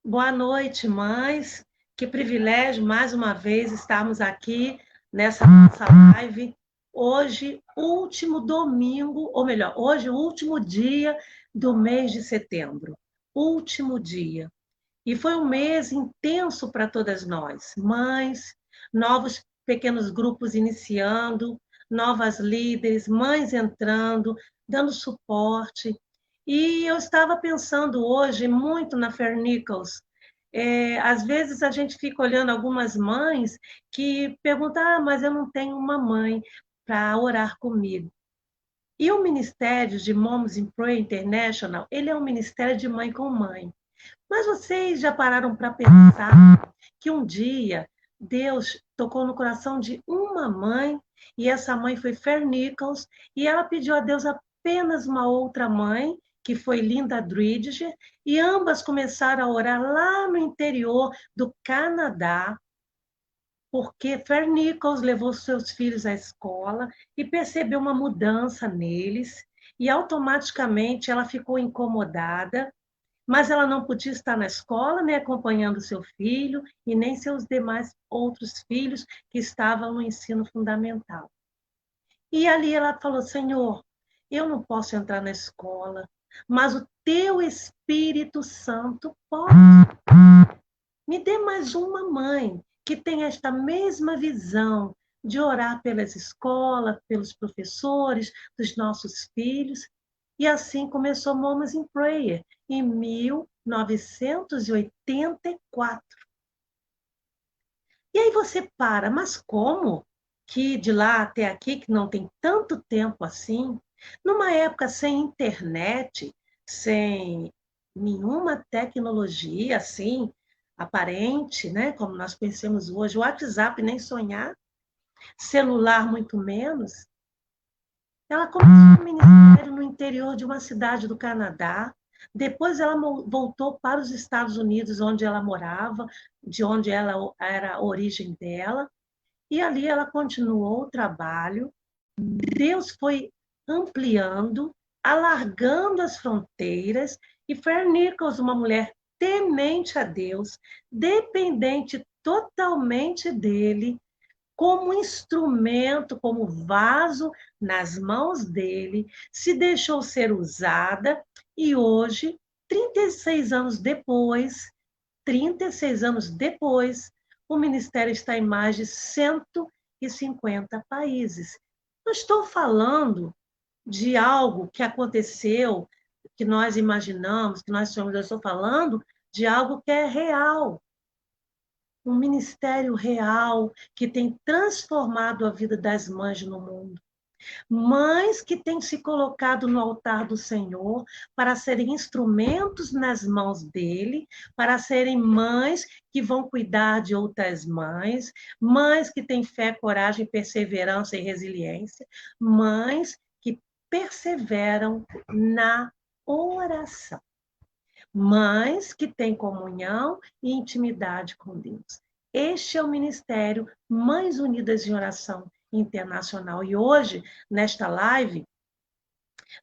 Boa noite, mães. Que privilégio, mais uma vez, estarmos aqui nessa nossa live. Hoje, último domingo, ou melhor, hoje, o último dia do mês de setembro. Último dia. E foi um mês intenso para todas nós, mães, novos pequenos grupos iniciando, novas líderes, mães entrando, dando suporte. E eu estava pensando hoje muito na Fer Nichols. Às vezes a gente fica olhando algumas mães que perguntam, mas eu não tenho uma mãe para orar comigo. E o Ministério de Moms in Prayer International, ele é um ministério de mãe com mãe. Mas vocês já pararam para pensar que um dia Deus tocou no coração de uma mãe e essa mãe foi Fer Nichols e ela pediu a Deus apenas uma outra mãe, que foi Linda Dridger, e ambas começaram a orar lá no interior do Canadá, porque Fer Nichols levou seus filhos à escola e percebeu uma mudança neles e automaticamente ela ficou incomodada, mas ela não podia estar na escola, nem acompanhando seu filho, e nem seus demais outros filhos que estavam no ensino fundamental. E ali ela falou: Senhor, eu não posso entrar na escola, mas o teu Espírito Santo pode. Me dê mais uma mãe que tenha esta mesma visão de orar pelas escolas, pelos professores, dos nossos filhos. E assim começou Moms in Prayer, em 1984. E aí você para, mas como que de lá até aqui, que não tem tanto tempo assim, numa época sem internet, sem nenhuma tecnologia assim aparente, né, como nós conhecemos hoje, o WhatsApp nem sonhar, celular muito menos, ela começou um ministério no interior de uma cidade do Canadá. Depois ela voltou para os Estados Unidos, onde ela morava, de onde ela era a origem dela. E ali ela continuou o trabalho. Deus foi ampliando, alargando as fronteiras. E Fer Nichols, uma mulher temente a Deus, dependente totalmente dele, como instrumento, como vaso nas mãos dele, se deixou ser usada e hoje, 36 anos depois, 36 anos depois, o ministério está em mais de 150 países. Não estou falando de algo que aconteceu, que nós imaginamos, que nós somos, eu estou falando de algo que é real, um ministério real que tem transformado a vida das mães no mundo. Mães que têm se colocado no altar do Senhor para serem instrumentos nas mãos dele, para serem mães que vão cuidar de outras mães, mães que têm fé, coragem, perseverança e resiliência, mães que perseveram na oração. Mães que têm comunhão e intimidade com Deus. Este é o ministério Mães Unidas em Oração Internacional. E hoje, nesta live,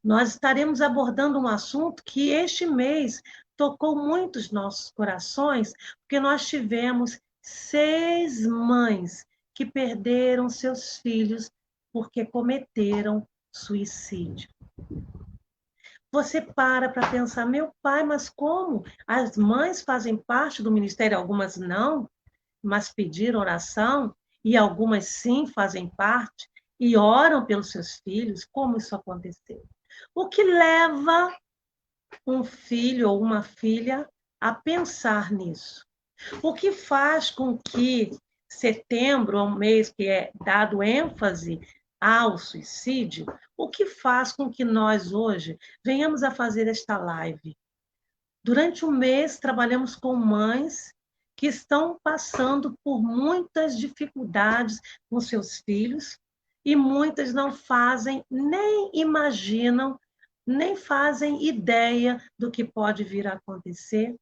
nós estaremos abordando um assunto que este mês tocou muito os nossos corações, porque nós tivemos 6 mães que perderam seus filhos porque cometeram suicídio. Você para pensar, meu pai, mas como? As mães fazem parte do ministério, algumas não, mas pediram oração, e algumas sim fazem parte, e oram pelos seus filhos. Como isso aconteceu? O que leva um filho ou uma filha a pensar nisso? O que faz com que setembro é um mês que é dado ênfase ao suicídio? O que faz com que nós hoje venhamos a fazer esta live? Durante o mês, trabalhamos com mães que estão passando por muitas dificuldades com seus filhos e muitas não fazem, nem imaginam, nem fazem ideia do que pode vir a acontecer.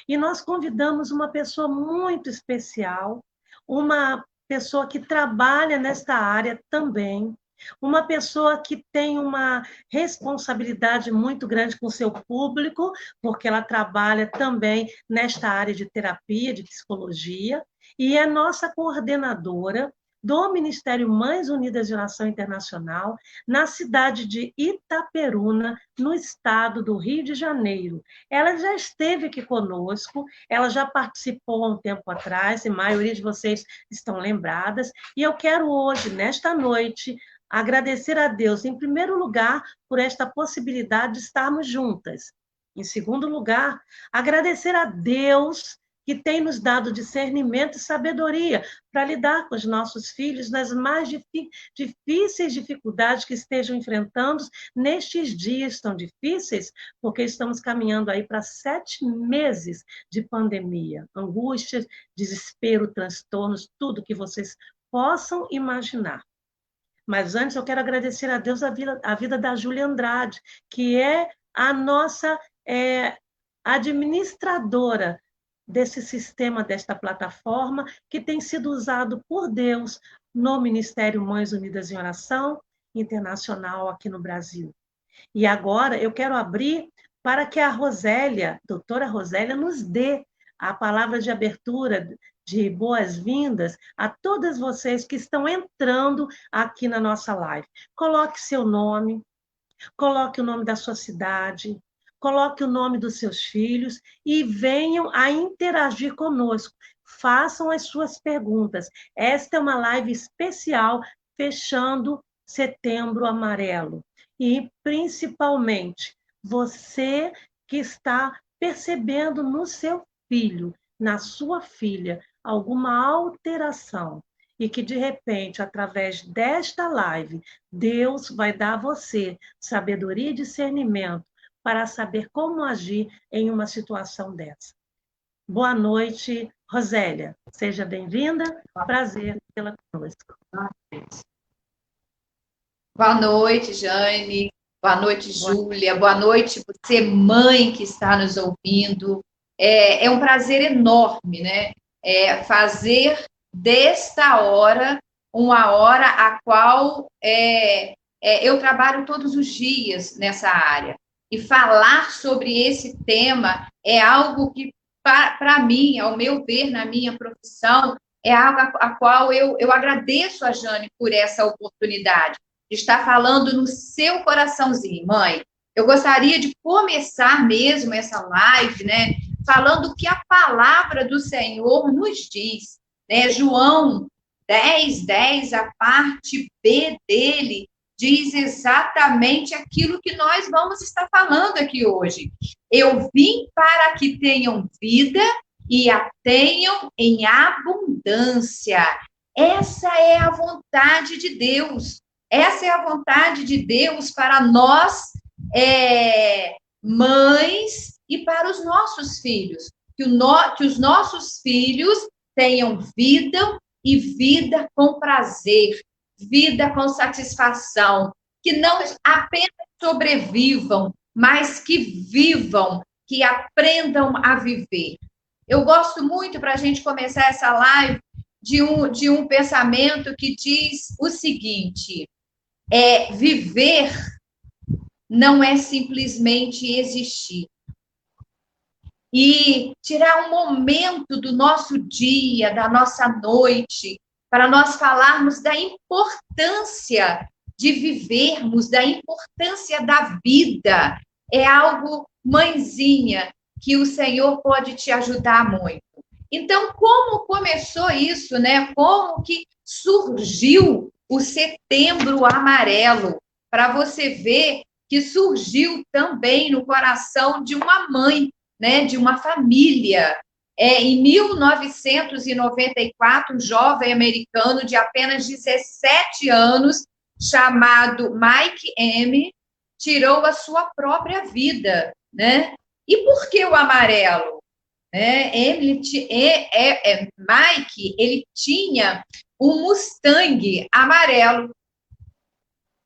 E nós convidamos uma pessoa muito especial, uma pessoa que trabalha nesta área também, uma pessoa que tem uma responsabilidade muito grande com o seu público, porque ela trabalha também nesta área de terapia, de psicologia, e é nossa coordenadora do Ministério Mães Unidas de Oração Internacional, na cidade de Itaperuna, no estado do Rio de Janeiro. Ela já esteve aqui conosco, ela já participou há um tempo atrás, e a maioria de vocês estão lembradas, e eu quero hoje, nesta noite, agradecer a Deus, em primeiro lugar, por esta possibilidade de estarmos juntas. Em segundo lugar, agradecer a Deus que tem nos dado discernimento e sabedoria para lidar com os nossos filhos nas mais difíceis dificuldades que estejam enfrentando nestes dias tão difíceis, porque estamos caminhando aí para 7 meses de pandemia, angústias, desespero, transtornos, tudo que vocês possam imaginar. Mas antes eu quero agradecer a Deus a vida da Júlia Andrade, que é a nossa administradora desse sistema, desta plataforma, que tem sido usado por Deus no Ministério Mães Unidas em Oração Internacional aqui no Brasil. E agora eu quero abrir para que a Rosélia, doutora Rosélia, nos dê a palavra de abertura, de boas-vindas a todas vocês que estão entrando aqui na nossa live. Coloque seu nome, coloque o nome da sua cidade, coloque o nome dos seus filhos e venham a interagir conosco. Façam as suas perguntas. Esta é uma live especial, fechando Setembro Amarelo. E, principalmente, você que está percebendo no seu filho, na sua filha, alguma alteração, e que, de repente, através desta live, Deus vai dar a você sabedoria e discernimento para saber como agir em uma situação dessa. Boa noite, Rosélia. Seja bem-vinda. Prazer tê-la conosco. Boa noite, Jane. Boa noite, Júlia. Boa noite, você, mãe que está nos ouvindo. É um prazer enorme, né? Fazer desta hora uma hora a qual eu trabalho todos os dias nessa área. E falar sobre esse tema é algo que, para mim, ao meu ver, na minha profissão, é algo a qual eu agradeço a Jane por essa oportunidade de estar falando no seu coraçãozinho. Mãe, eu gostaria de começar mesmo essa live, né, falando o que a palavra do Senhor nos diz, né? João 10:10, a parte B dele, diz exatamente aquilo que nós vamos estar falando aqui hoje. Eu vim para que tenham vida e a tenham em abundância. Essa é a vontade de Deus. Essa é a vontade de Deus para nós, mães, e para os nossos filhos. Que os nossos filhos tenham vida e vida com prazer, vida com satisfação. Que não apenas sobrevivam, mas que vivam, que aprendam a viver. Eu gosto muito, para a gente começar essa live, de um pensamento que diz o seguinte: viver não é simplesmente existir. E tirar um momento do nosso dia, da nossa noite, para nós falarmos da importância de vivermos, da importância da vida, é algo, mãezinha, que o Senhor pode te ajudar muito. Então, como começou isso, né? Como que surgiu o Setembro Amarelo? Para você ver que surgiu também no coração de uma mãe, né? De uma família. Em 1994, um jovem americano de apenas 17 anos, chamado Mike M., tirou a sua própria vida, né? E por que o amarelo? Mike, ele tinha um Mustang amarelo.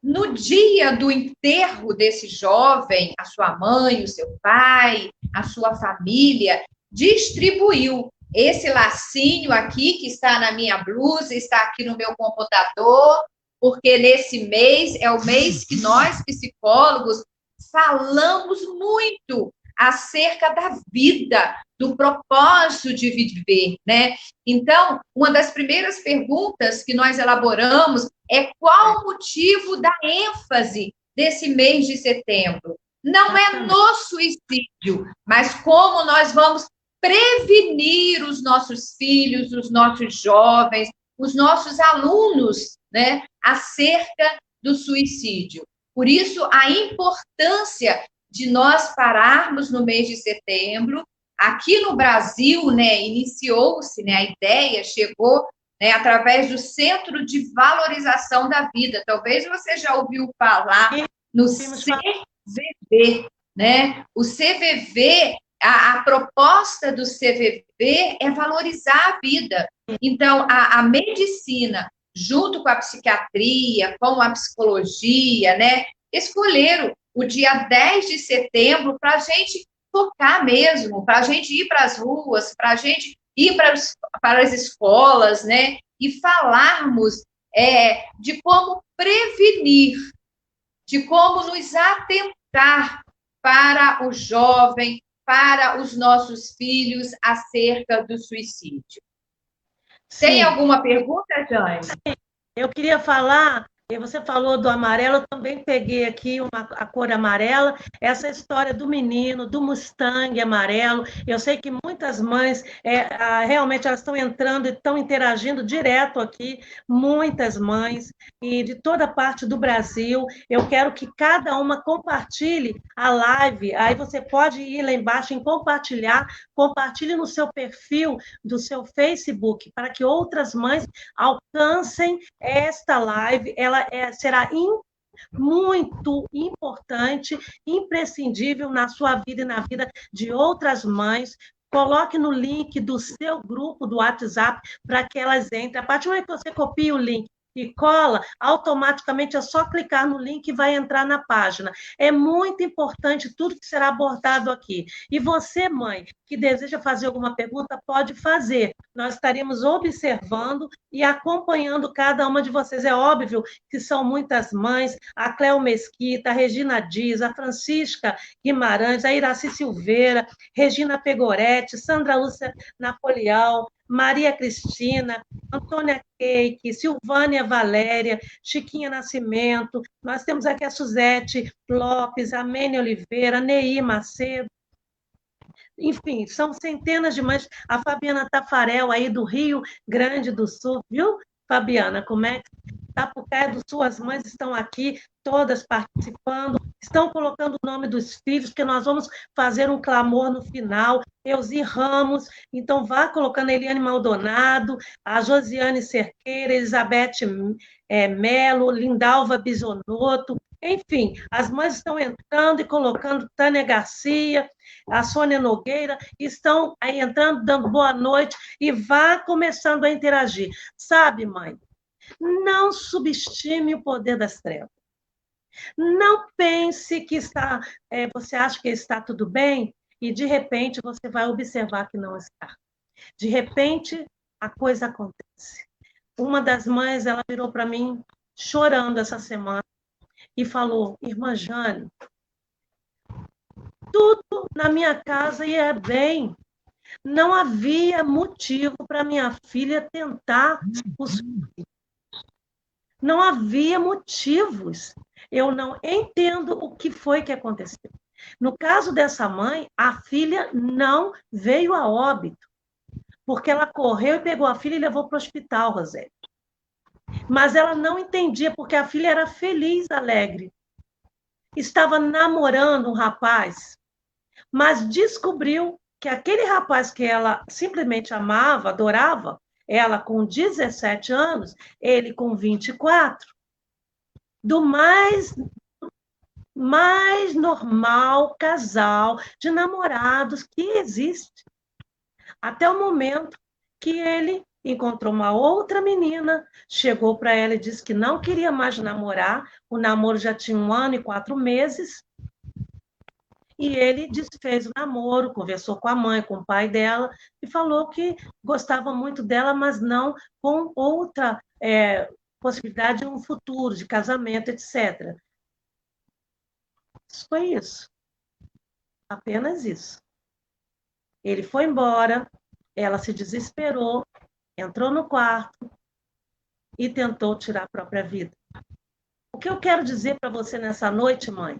No dia do enterro desse jovem, a sua mãe, o seu pai, a sua família distribuiu esse lacinho aqui, que está na minha blusa, está aqui no meu computador, porque nesse mês é o mês que nós, psicólogos, falamos muito acerca da vida, do propósito de viver, né? Então, uma das primeiras perguntas que nós elaboramos é qual o motivo da ênfase desse mês de setembro? Não é no suicídio, mas como nós vamos prevenir os nossos filhos, os nossos jovens, os nossos alunos, né, acerca do suicídio. Por isso, a importância de nós pararmos no mês de setembro. Aqui no Brasil, né, iniciou-se, né, a ideia chegou, né, através do Centro de Valorização da Vida. Talvez você já ouviu falar no CVV, né? O CVV, a proposta do CVV é valorizar a vida. Então, a medicina, junto com a psiquiatria, com a psicologia, né, escolheram o dia 10 de setembro para a gente focar mesmo, para a gente ir para as ruas, para a gente ir para as escolas, né, e falarmos de como prevenir, de como nos atentar para o jovem, para os nossos filhos acerca do suicídio. Sim. Tem alguma pergunta, Jane? Eu queria falar, você falou do amarelo, eu também peguei aqui a cor amarela, essa história do menino, do Mustang amarelo. Eu sei que muitas mães, realmente, elas estão entrando e estão interagindo direto aqui, muitas mães, e de toda parte do Brasil. Eu quero que cada uma compartilhe a live, aí você pode ir lá embaixo em compartilhar, compartilhe no seu perfil do seu Facebook, para que outras mães alcancem esta live. Ela será muito importante, imprescindível na sua vida e na vida de outras mães. Coloque no link do seu grupo do WhatsApp para que elas entrem. A partir do momento que você copia o link e cola, automaticamente é só clicar no link e vai entrar na página. É muito importante tudo que será abordado aqui. E você, mãe, que deseja fazer alguma pergunta, pode fazer. Nós estaremos observando e acompanhando cada uma de vocês. É óbvio que são muitas mães, a Cléo Mesquita, a Regina Dias, a Francisca Guimarães, a Iraci Silveira, Regina Pegoretti, Sandra Lúcia Napoleão, Maria Cristina, Antônia Keike, Silvânia Valéria, Chiquinha Nascimento, nós temos aqui a Suzete Lopes, a Mene Oliveira, Neí Macedo, enfim, são centenas de mães, a Fabiana Tafarel, aí do Rio Grande do Sul, viu, Fabiana, como é que Tapucaia do Sul, as mães estão aqui, todas participando, estão colocando o nome dos filhos, porque nós vamos fazer um clamor no final. Euzi Ramos, então vá colocando a Eliane Maldonado, a Josiane Cerqueira, Elizabeth Melo, Lindalva Bisonotto, enfim, as mães estão entrando e colocando Tânia Garcia, a Sônia Nogueira, estão aí entrando, dando boa noite, e vá começando a interagir. Sabe, mãe, não subestime o poder das trevas. Não pense que você acha que está tudo bem e, de repente, você vai observar que não está. De repente, a coisa acontece. Uma das mães, ela virou para mim, chorando essa semana, e falou: irmã Jane, tudo na minha casa ia bem. Não havia motivo para minha filha tentar o suicídio. Não havia motivos. Eu não entendo o que foi que aconteceu. No caso dessa mãe, a filha não veio a óbito, porque ela correu e pegou a filha e levou para o hospital, Rosé. Mas ela não entendia, porque a filha era feliz, alegre. Estava namorando um rapaz, mas descobriu que aquele rapaz que ela simplesmente amava, adorava, ela com 17 anos, ele com 24, do mais normal casal de namorados que existe. Até o momento que ele encontrou uma outra menina, chegou para ela e disse que não queria mais namorar, o namoro já tinha 1 ano e 4 meses, e ele desfez o namoro, conversou com a mãe, com o pai dela, e falou que gostava muito dela, mas não com outra possibilidade de um futuro, de casamento, etc. Isso foi isso. Apenas isso. Ele foi embora, ela se desesperou, entrou no quarto e tentou tirar a própria vida. O que eu quero dizer para você nessa noite, mãe,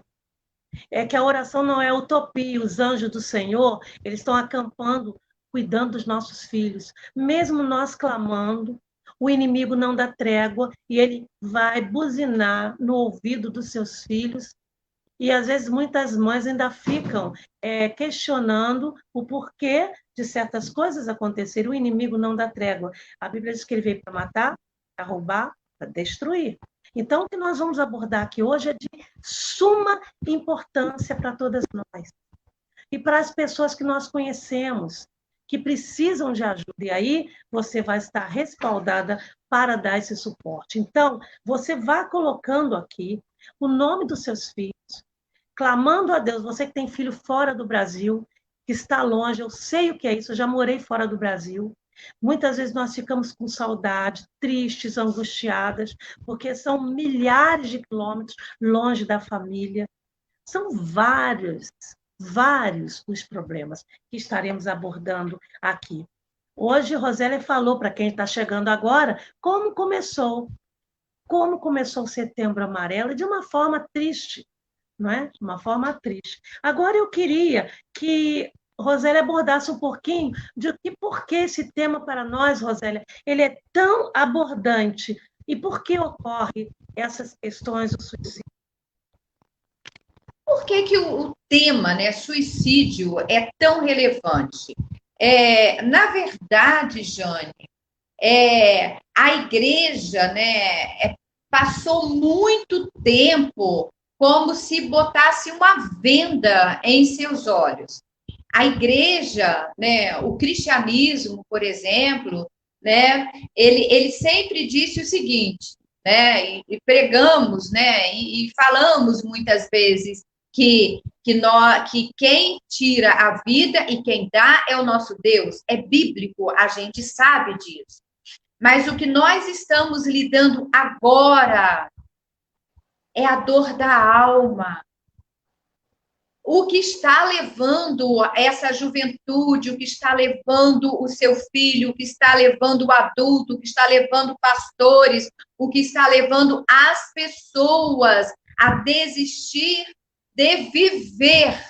é que a oração não é utopia. Os anjos do Senhor, eles estão acampando, cuidando dos nossos filhos. Mesmo nós clamando, o inimigo não dá trégua e ele vai buzinar no ouvido dos seus filhos. E, às vezes, muitas mães ainda ficam questionando o porquê de certas coisas acontecerem. O inimigo não dá trégua. A Bíblia diz que ele veio para matar, para roubar, para destruir. Então, o que nós vamos abordar aqui hoje é de suma importância para todas nós. E para as pessoas que nós conhecemos, que precisam de ajuda. E aí, você vai estar respaldada para dar esse suporte. Então, você vá colocando aqui o nome dos seus filhos, clamando a Deus. Você que tem filho fora do Brasil, que está longe, eu sei o que é isso, eu já morei fora do Brasil. Muitas vezes nós ficamos com saudade, tristes, angustiadas, porque são milhares de quilômetros longe da família. São vários os problemas que estaremos abordando aqui. Hoje, Rosélia falou para quem está chegando agora como começou o Setembro Amarelo de uma forma triste, não é? De uma forma triste. Agora eu queria que Rosélia abordasse um pouquinho de por que esse tema para nós, Rosélia, ele é tão abordante e por que ocorre essas questões do suicídio. Por que o tema, né, suicídio, é tão relevante? Na verdade, Jane, a igreja, né, passou muito tempo como se botasse uma venda em seus olhos. A igreja, né, o cristianismo, por exemplo, né, ele sempre disse o seguinte, né, e pregamos, né, e falamos muitas vezes que quem tira a vida e quem dá é o nosso Deus. É bíblico, a gente sabe disso. Mas o que nós estamos lidando agora é a dor da alma. O que está levando essa juventude, o que está levando o seu filho, o que está levando o adulto, o que está levando pastores, o que está levando as pessoas a desistir de viver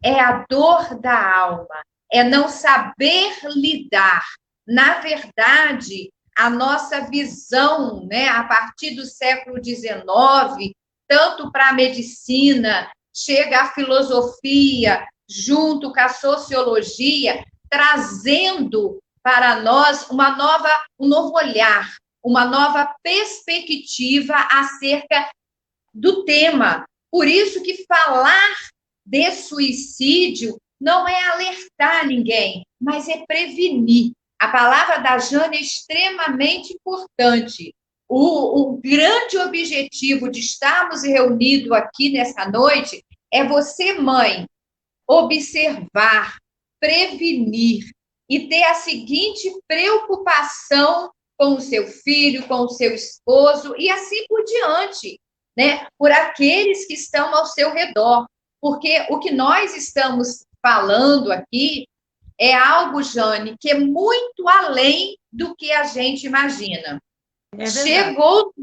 é a dor da alma, é não saber lidar. Na verdade, a nossa visão, né, a partir do século XIX, tanto para a medicina, chega a filosofia, junto com a sociologia, trazendo para nós um novo olhar, uma nova perspectiva acerca do tema. Por isso que falar de suicídio não é alertar ninguém, mas é prevenir. A palavra da Jane é extremamente importante. O grande objetivo de estarmos reunidos aqui nessa noite é você, mãe, observar, prevenir e ter a seguinte preocupação com o seu filho, com o seu esposo e assim por diante, né? Por aqueles que estão ao seu redor. Porque o que nós estamos falando aqui é algo, Jane, que é muito além do que a gente imagina. Chegou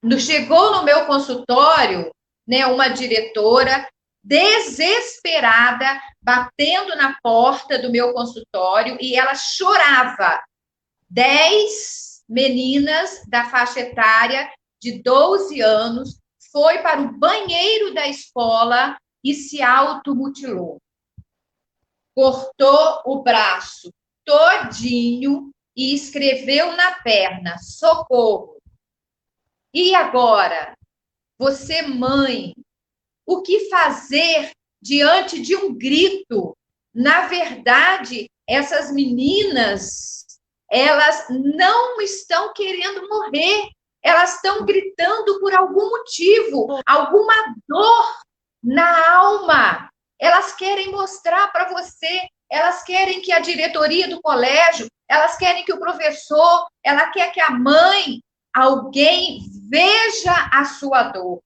no meu consultório, né, uma diretora desesperada, batendo na porta do meu consultório, e ela chorava. 10 meninas da faixa etária de 12 anos foi para o banheiro da escola e se automutilou. Cortou o braço todinho e escreveu na perna, socorro. E agora, você, mãe, o que fazer diante de um grito? Na verdade, essas meninas, elas não estão querendo morrer, elas estão gritando por algum motivo, alguma dor na alma. Elas querem mostrar para você, elas querem que a diretoria do colégio, elas querem que o professor, ela quer que a mãe alguém veja a sua dor.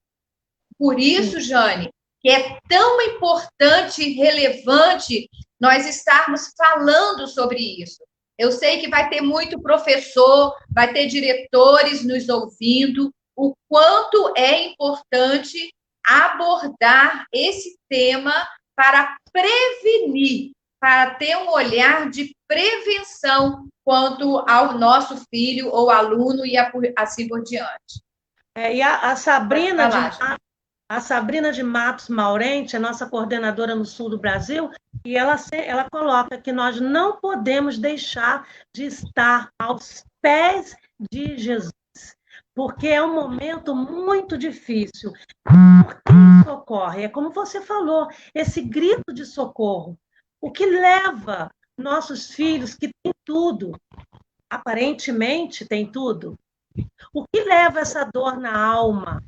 Por isso, Jane, que é tão importante e relevante nós estarmos falando sobre isso. Eu sei que vai ter muito professor, vai ter diretores nos ouvindo, o quanto é importante abordar esse tema para prevenir, para ter um olhar de prevenção quanto ao nosso filho ou aluno e assim por diante. E a Sabrina a Sabrina de Matos Maurente, a nossa coordenadora no sul do Brasil, e ela coloca que nós não podemos deixar de estar aos pés de Jesus, porque é um momento muito difícil. Por que isso ocorre? É como você falou, esse grito de socorro. O que leva nossos filhos, que têm tudo, aparentemente tem tudo, o que leva essa dor na alma?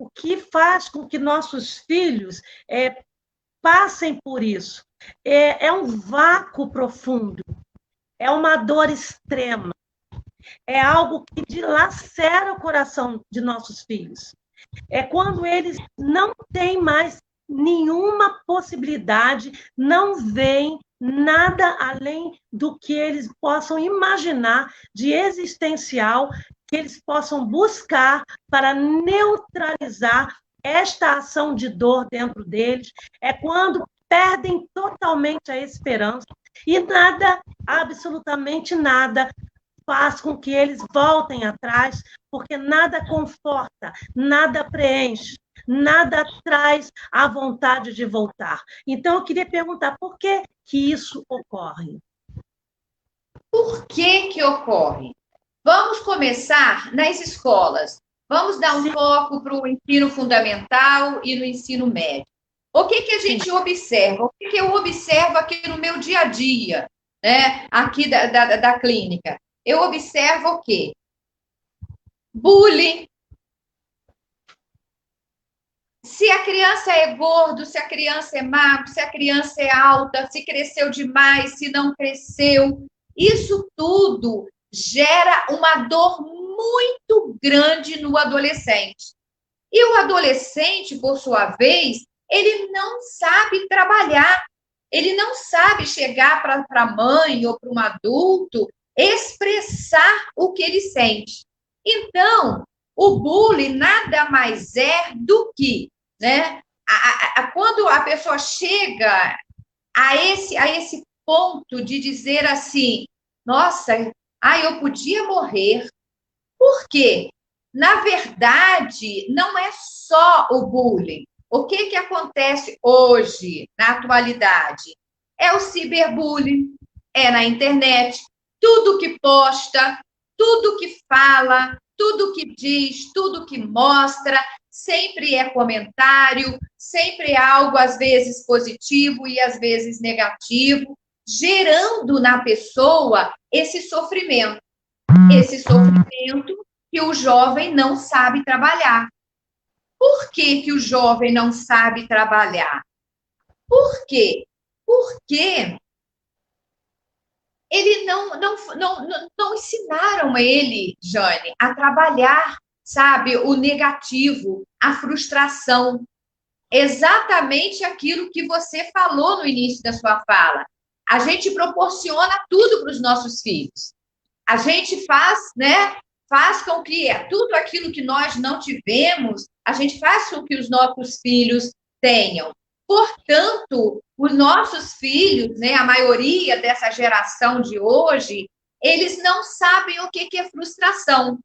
O que faz com que nossos filhos passem por isso? É um vácuo profundo, é uma dor extrema, é algo que dilacera o coração de nossos filhos. É quando eles não têm mais nenhuma possibilidade, não veem nada além do que eles possam imaginar de existencial, que eles possam buscar para neutralizar esta ação de dor dentro deles. É quando perdem totalmente a esperança e nada, absolutamente nada, faz com que eles voltem atrás, porque nada conforta, nada preenche, nada traz a vontade de voltar. Então, eu queria perguntar, por que isso ocorre? Por que ocorre? Vamos começar nas escolas. Vamos dar um foco para o ensino fundamental e no ensino médio. O que a gente observa? O que eu observo aqui no meu dia a dia, né? Aqui da clínica? Eu observo o quê? Bullying. Se a criança é gordo, se a criança é magro, se a criança é alta, se cresceu demais, se não cresceu, isso tudo gera uma dor muito grande no adolescente. E o adolescente, por sua vez, ele não sabe trabalhar, ele não sabe chegar para a mãe ou para um adulto, expressar o que ele sente. Então, o bullying nada mais é do que, né, quando a pessoa chega a esse ponto de dizer assim, nossa, eu podia morrer. Por quê? Na verdade, não é só o bullying. O que acontece hoje, na atualidade? É o ciberbullying, é na internet, tudo que posta, tudo que fala, tudo que diz, tudo que mostra, sempre é comentário, sempre é algo, às vezes, positivo e às vezes negativo, gerando na pessoa esse sofrimento que o jovem não sabe trabalhar. Por que o jovem não sabe trabalhar? Por quê? Porque ele não ensinaram ele, Jane, a trabalhar, sabe, o negativo, a frustração. Exatamente aquilo que você falou no início da sua fala. A gente proporciona tudo para os nossos filhos. A gente faz, né? Faz com que tudo aquilo que nós não tivemos, a gente faz com que os nossos filhos tenham. Portanto, os nossos filhos, né, a maioria dessa geração de hoje, eles não sabem o que é frustração.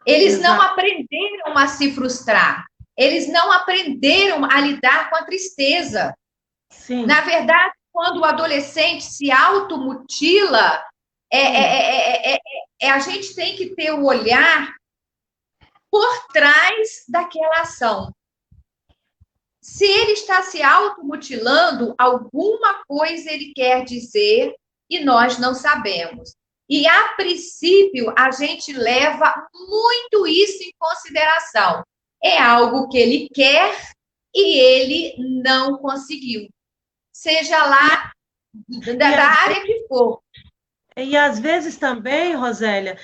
Eles não aprenderam a se frustrar. Eles não aprenderam a lidar com a tristeza. Sim. Na verdade, quando o adolescente se automutila, a gente tem que ter o olhar por trás daquela ação. Se ele está se automutilando, alguma coisa ele quer dizer e nós não sabemos. E, a princípio, a gente leva muito isso em consideração. É algo que ele quer e ele não conseguiu. Seja lá da área que for. E, às vezes, também, Rosélia,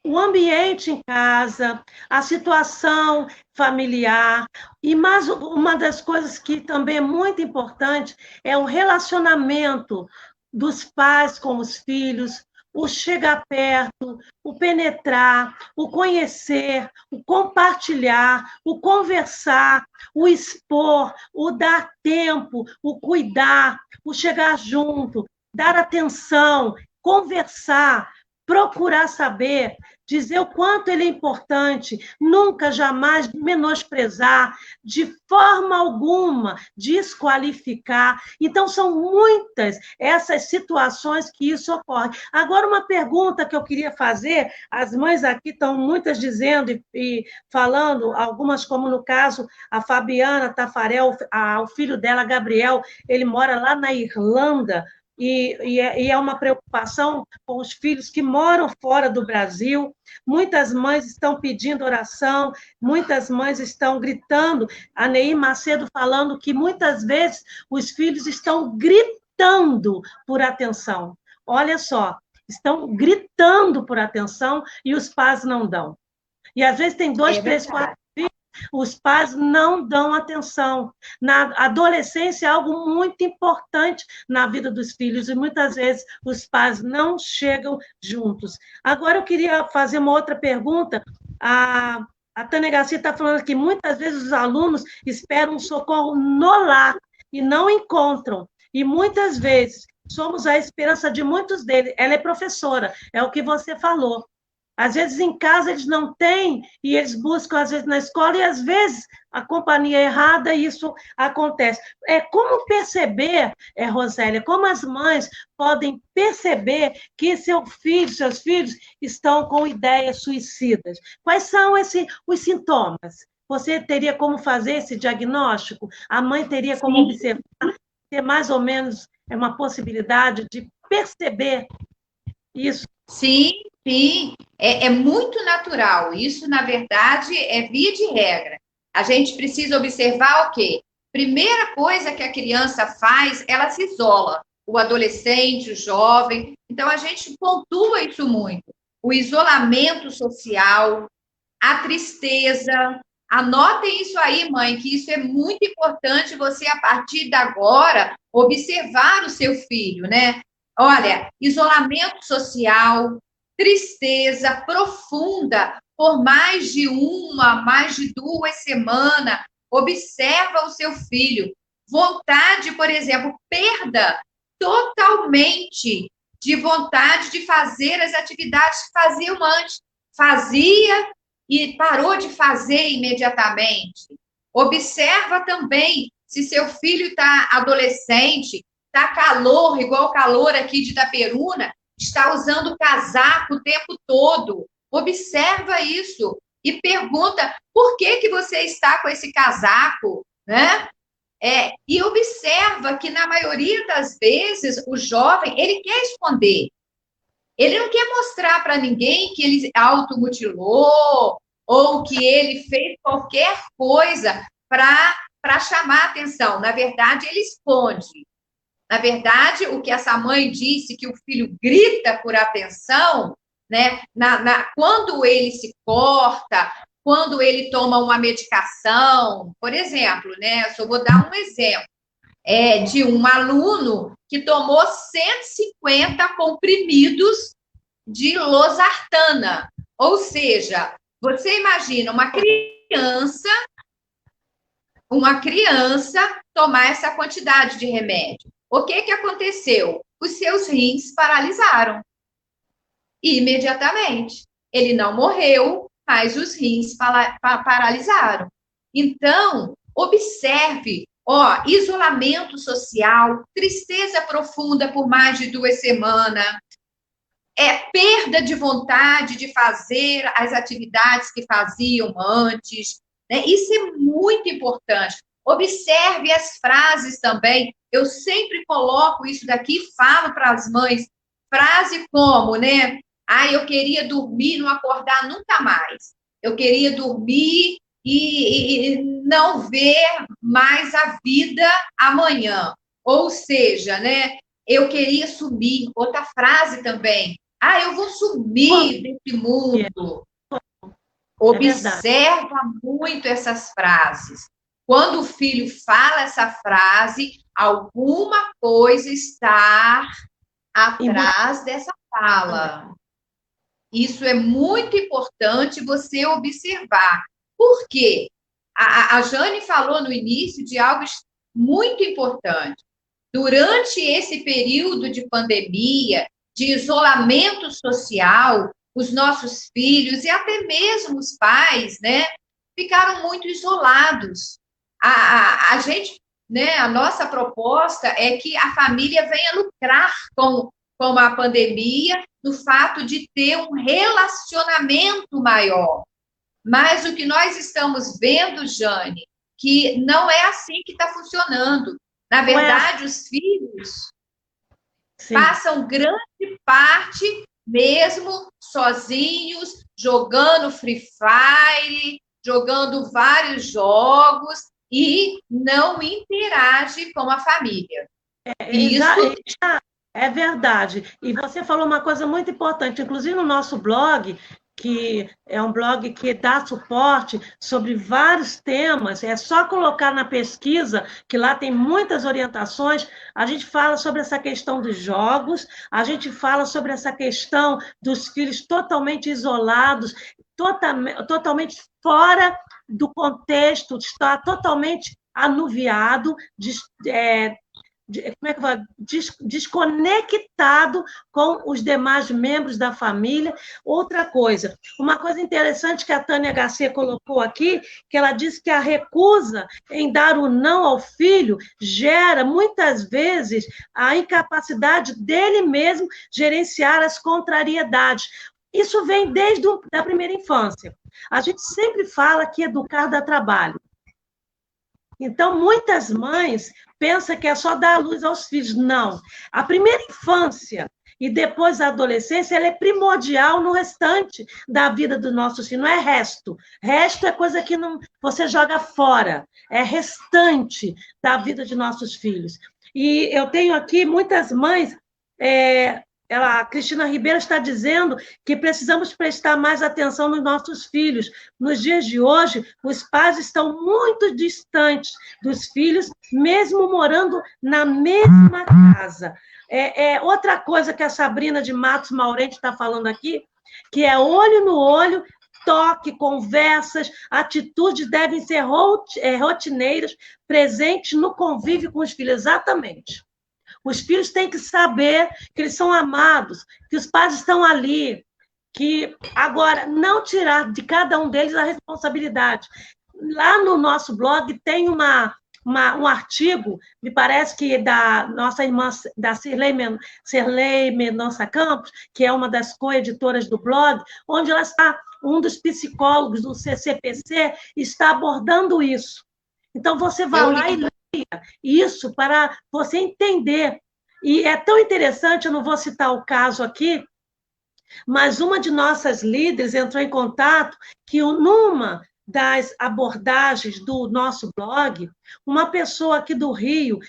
o ambiente em casa, a situação familiar, e mais uma das coisas que também é muito importante é o relacionamento dos pais com os filhos, o chegar perto, o penetrar, o conhecer, o compartilhar, o conversar, o expor, o dar tempo, o cuidar, o chegar junto, dar atenção, conversar, procurar saber, dizer o quanto ele é importante, nunca, jamais menosprezar, de forma alguma desqualificar. Então, são muitas essas situações que isso ocorre. Agora, uma pergunta que eu queria fazer, as mães aqui estão muitas dizendo e falando, algumas, como no caso, a Fabiana Tafarel, o filho dela, Gabriel, ele mora lá na Irlanda, e é uma preocupação com os filhos que moram fora do Brasil. Muitas mães estão pedindo oração, muitas mães estão gritando. A Neir Macedo falando que muitas vezes os filhos estão gritando por atenção. Olha só, estão gritando por atenção e os pais não dão. E às vezes tem 2, 3, 4 filhos, os pais não dão atenção. Na adolescência é algo muito importante na vida dos filhos, e muitas vezes os pais não chegam juntos. Agora eu queria fazer uma outra pergunta. A Tânia Garcia está falando que muitas vezes os alunos esperam um socorro no lar e não encontram. E muitas vezes somos a esperança de muitos deles. Ela é professora, é o que você falou. Às vezes em casa eles não têm, e eles buscam, às vezes, na escola, e às vezes a companhia é errada e isso acontece. Como perceber, Rosélia, como as mães podem perceber que seus filhos estão com ideias suicidas? Quais são os sintomas? Você teria como fazer esse diagnóstico? A mãe teria como observar, ter mais ou menos uma possibilidade de perceber isso? Sim, sim, é muito natural. Isso, na verdade, é via de regra. A gente precisa observar o quê? Primeira coisa que a criança faz, ela se isola. O adolescente, o jovem. Então, a gente pontua isso muito. O isolamento social, a tristeza. Anotem isso aí, mãe, que isso é muito importante você, a partir de agora, observar o seu filho, né? Olha, isolamento social, tristeza profunda por mais de 2 semanas. Observa o seu filho. Vontade, por exemplo, perda totalmente de vontade de fazer as atividades que faziam antes. Fazia e parou de fazer imediatamente. Observa também se seu filho está adolescente, está calor, igual o calor aqui de Itaperuna, está usando casaco o tempo todo. Observa isso e pergunta por que você está com esse casaco, né? E observa que, na maioria das vezes, o jovem, ele quer esconder. Ele não quer mostrar para ninguém que ele automutilou ou que ele fez qualquer coisa para chamar a atenção. Na verdade, ele esconde. Na verdade, o que essa mãe disse, que o filho grita por atenção, né? Quando ele se corta, quando ele toma uma medicação, por exemplo, né? Eu só vou dar um exemplo. De um aluno que tomou 150 comprimidos de losartana. Ou seja, você imagina uma criança tomar essa quantidade de remédio. O que aconteceu? Os seus rins paralisaram. Imediatamente. Ele não morreu, mas os rins paralisaram. Então, observe, isolamento social, tristeza profunda por mais de 2 semanas, perda de vontade de fazer as atividades que faziam antes, né? Isso é muito importante. Observe as frases também. Eu sempre coloco isso daqui e falo para as mães. Frase como, né? Eu queria dormir, não acordar nunca mais. Eu queria dormir e não ver mais a vida amanhã. Ou seja, né? Eu queria sumir. Outra frase também. Ah, eu vou sumir desse mundo. Observa muito essas frases. Quando o filho fala essa frase, alguma coisa está atrás dessa fala. Isso é muito importante você observar. Por quê? A Jane falou no início de algo muito importante. Durante esse período de pandemia, de isolamento social, os nossos filhos e até mesmo os pais, né, ficaram muito isolados. A gente, né, a nossa proposta é que a família venha lucrar com a pandemia, no fato de ter um relacionamento maior. Mas o que nós estamos vendo, Jane, que não é assim que está funcionando. Na verdade, os filhos passam grande parte mesmo sozinhos, jogando Free Fire, jogando vários jogos e não interage com a família. É verdade. E você falou uma coisa muito importante, inclusive no nosso blog, que é um blog que dá suporte sobre vários temas, é só colocar na pesquisa, que lá tem muitas orientações, a gente fala sobre essa questão dos jogos, a gente fala sobre essa questão dos filhos totalmente isolados, totalmente fora do contexto, está totalmente anuviado, como é que vai? Desconectado com os demais membros da família. Outra coisa, uma coisa interessante que a Tânia Garcia colocou aqui, que ela disse que a recusa em dar o não ao filho gera, muitas vezes, a incapacidade dele mesmo gerenciar as contrariedades. Isso vem desde a primeira infância. A gente sempre fala que educar dá trabalho. Então, muitas mães pensam que é só dar a luz aos filhos. Não. A primeira infância e depois a adolescência, ela é primordial no restante da vida dos nossos filhos. Não é resto. Resto é coisa que não, você joga fora. É restante da vida de nossos filhos. E eu tenho aqui muitas mães... a Cristina Ribeiro está dizendo que precisamos prestar mais atenção nos nossos filhos. Nos dias de hoje, os pais estão muito distantes dos filhos, mesmo morando na mesma casa. Outra coisa que a Sabrina de Matos Maurente está falando aqui, que é olho no olho, toque, conversas, atitudes devem ser rotineiras, presentes no convívio com os filhos. Exatamente. Os filhos têm que saber que eles são amados, que os pais estão ali, que agora não tirar de cada um deles a responsabilidade. Lá no nosso blog tem um artigo, me parece que da nossa irmã, da Cirlei Mendonça Campos, que é uma das co-editoras do blog, onde ela está, um dos psicólogos do CCPC está abordando isso. Então, você vai lá e isso para você entender. E é tão interessante, eu não vou citar o caso aqui, mas uma de nossas líderes entrou em contato que numa das abordagens do nosso blog, uma pessoa aqui do Rio,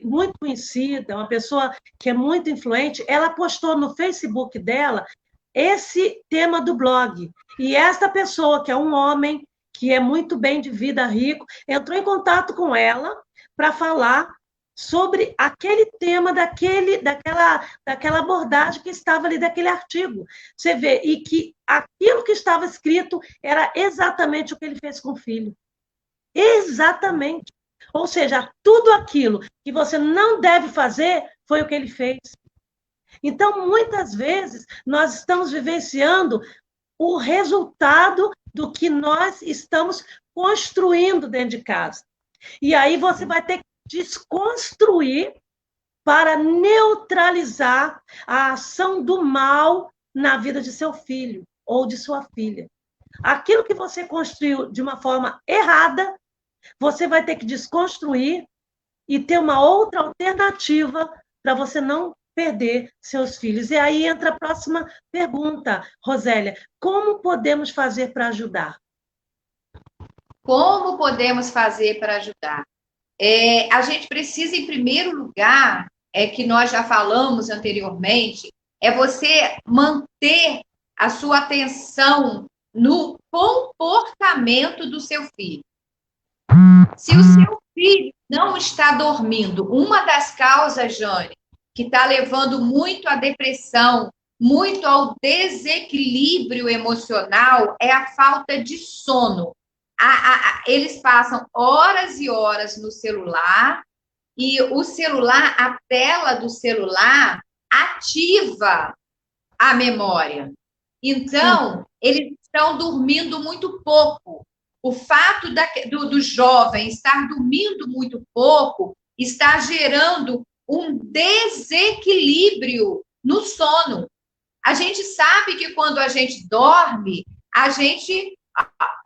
muito conhecida, uma pessoa que é muito influente, ela postou no Facebook dela esse tema do blog. E esta pessoa, que é um homem, que é muito bem de vida, rico, entrou em contato com ela para falar sobre aquele tema daquela abordagem que estava ali, daquele artigo. Você vê, e que aquilo que estava escrito era exatamente o que ele fez com o filho. Exatamente. Ou seja, tudo aquilo que você não deve fazer foi o que ele fez. Então, muitas vezes, nós estamos vivenciando o resultado do que nós estamos construindo dentro de casa. E aí você vai ter que desconstruir para neutralizar a ação do mal na vida de seu filho ou de sua filha. Aquilo que você construiu de uma forma errada, você vai ter que desconstruir e ter uma outra alternativa para você não perder seus filhos. E aí entra a próxima pergunta, Rosélia. Como podemos fazer para ajudar? Como podemos fazer para ajudar? A gente precisa, em primeiro lugar, que nós já falamos anteriormente, é você manter a sua atenção no comportamento do seu filho. Se o seu filho não está dormindo, uma das causas, Jane, que está levando muito à depressão, muito ao desequilíbrio emocional, é a falta de sono. Eles passam horas e horas no celular, e o celular, a tela do celular, ativa a memória. Então, eles estão dormindo muito pouco. O fato do jovem estar dormindo muito pouco está gerando um desequilíbrio no sono. A gente sabe que quando a gente dorme, a gente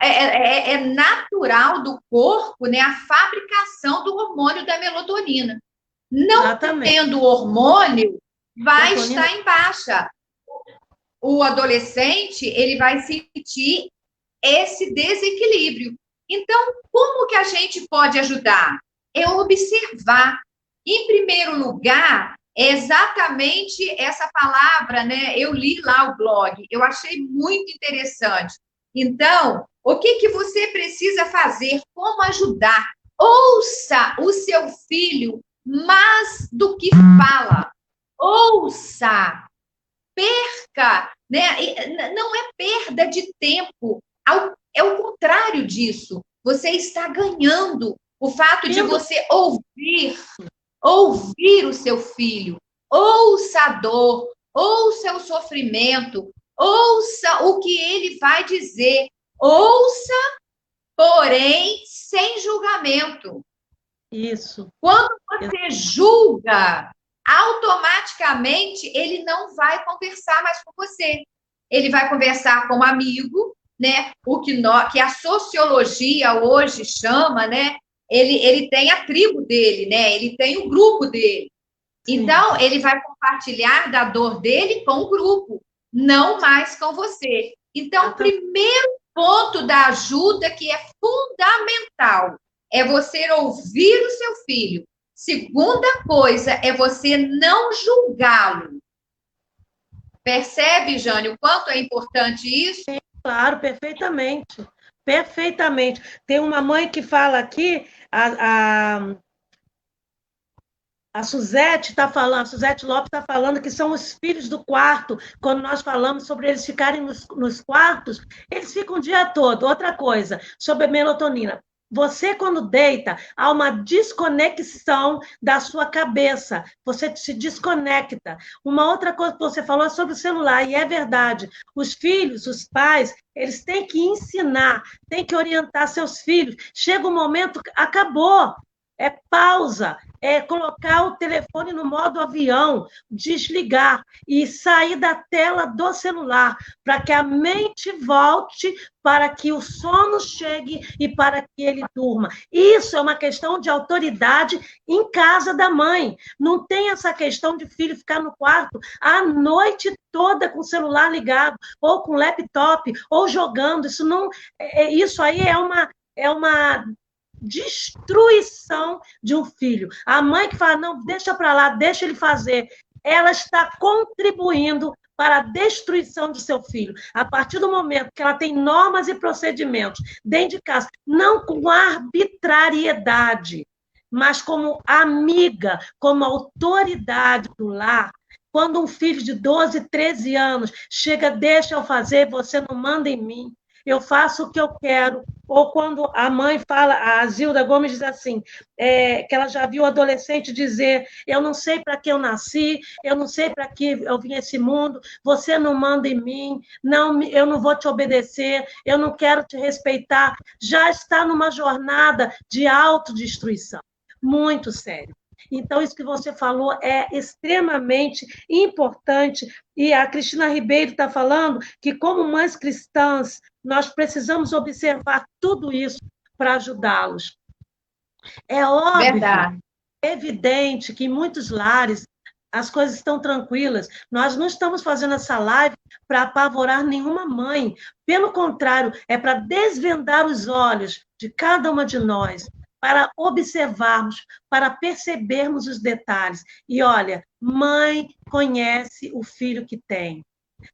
é natural do corpo, né, a fabricação do hormônio da melatonina. Não Exatamente. tendo hormônio, vai estar em baixa. O adolescente, ele vai sentir esse desequilíbrio. Então, como que a gente pode ajudar? É observar. Em primeiro lugar, é exatamente essa palavra, né? Eu li lá o blog, eu achei muito interessante. Então, o que você precisa fazer? Como ajudar? Ouça o seu filho mais do que fala. Ouça. Perca, né? Não é perda de tempo. É o contrário disso. Você está ganhando. O fato de você ouvir o seu filho, ouça a dor, ouça o sofrimento, ouça o que ele vai dizer, ouça, porém, sem julgamento. Isso. Quando você julga, automaticamente ele não vai conversar mais com você. Ele vai conversar com um amigo, né? O que a sociologia hoje chama, né? Ele tem a tribo dele, né? Ele tem o grupo dele. Sim. Então, ele vai compartilhar da dor dele com o grupo, não mais com você. Então, o primeiro ponto da ajuda que é fundamental é você ouvir o seu filho. Segunda coisa é você não julgá-lo. Percebe, Jane, o quanto é importante isso? Sim, claro, perfeitamente. Perfeitamente. Tem uma mãe que fala aqui, a Suzete está falando, a Suzete Lopes está falando que são os filhos do quarto. Quando nós falamos sobre eles ficarem nos quartos, eles ficam o dia todo. Outra coisa, sobre a melatonina. Você, quando deita, há uma desconexão da sua cabeça. Você se desconecta. Uma outra coisa que você falou é sobre o celular, e é verdade. Os filhos, os pais, eles têm que ensinar, têm que orientar seus filhos. Chega um momento, acabou. É pausa, é colocar o telefone no modo avião, desligar e sair da tela do celular, para que a mente volte, para que o sono chegue e para que ele durma. Isso é uma questão de autoridade em casa da mãe. Não tem essa questão de filho ficar no quarto a noite toda com o celular ligado, ou com laptop, ou jogando. Isso aí é uma destruição de um filho. A mãe que fala, não, deixa para lá, deixa ele fazer, ela está contribuindo para a destruição de seu filho. A partir do momento que ela tem normas e procedimentos dentro de casa, não com arbitrariedade, mas como amiga, como autoridade do lar, quando um filho de 12, 13 anos chega, deixa eu fazer, você não manda em mim, eu faço o que eu quero. Ou quando a mãe fala, a Zilda Gomes diz assim, que ela já viu o adolescente dizer, eu não sei para que eu nasci, eu não sei para que eu vim a esse mundo, você não manda em mim, não, eu não vou te obedecer, eu não quero te respeitar. Já está numa jornada de autodestruição. Muito sério. Então, isso que você falou é extremamente importante, e a Cristina Ribeiro está falando que, como mães cristãs, nós precisamos observar tudo isso para ajudá-los. É óbvio, verdade, é evidente que em muitos lares as coisas estão tranquilas. Nós não estamos fazendo essa live para apavorar nenhuma mãe. Pelo contrário, é para desvendar os olhos de cada uma de nós, para observarmos, para percebermos os detalhes. E olha, mãe conhece o filho que tem.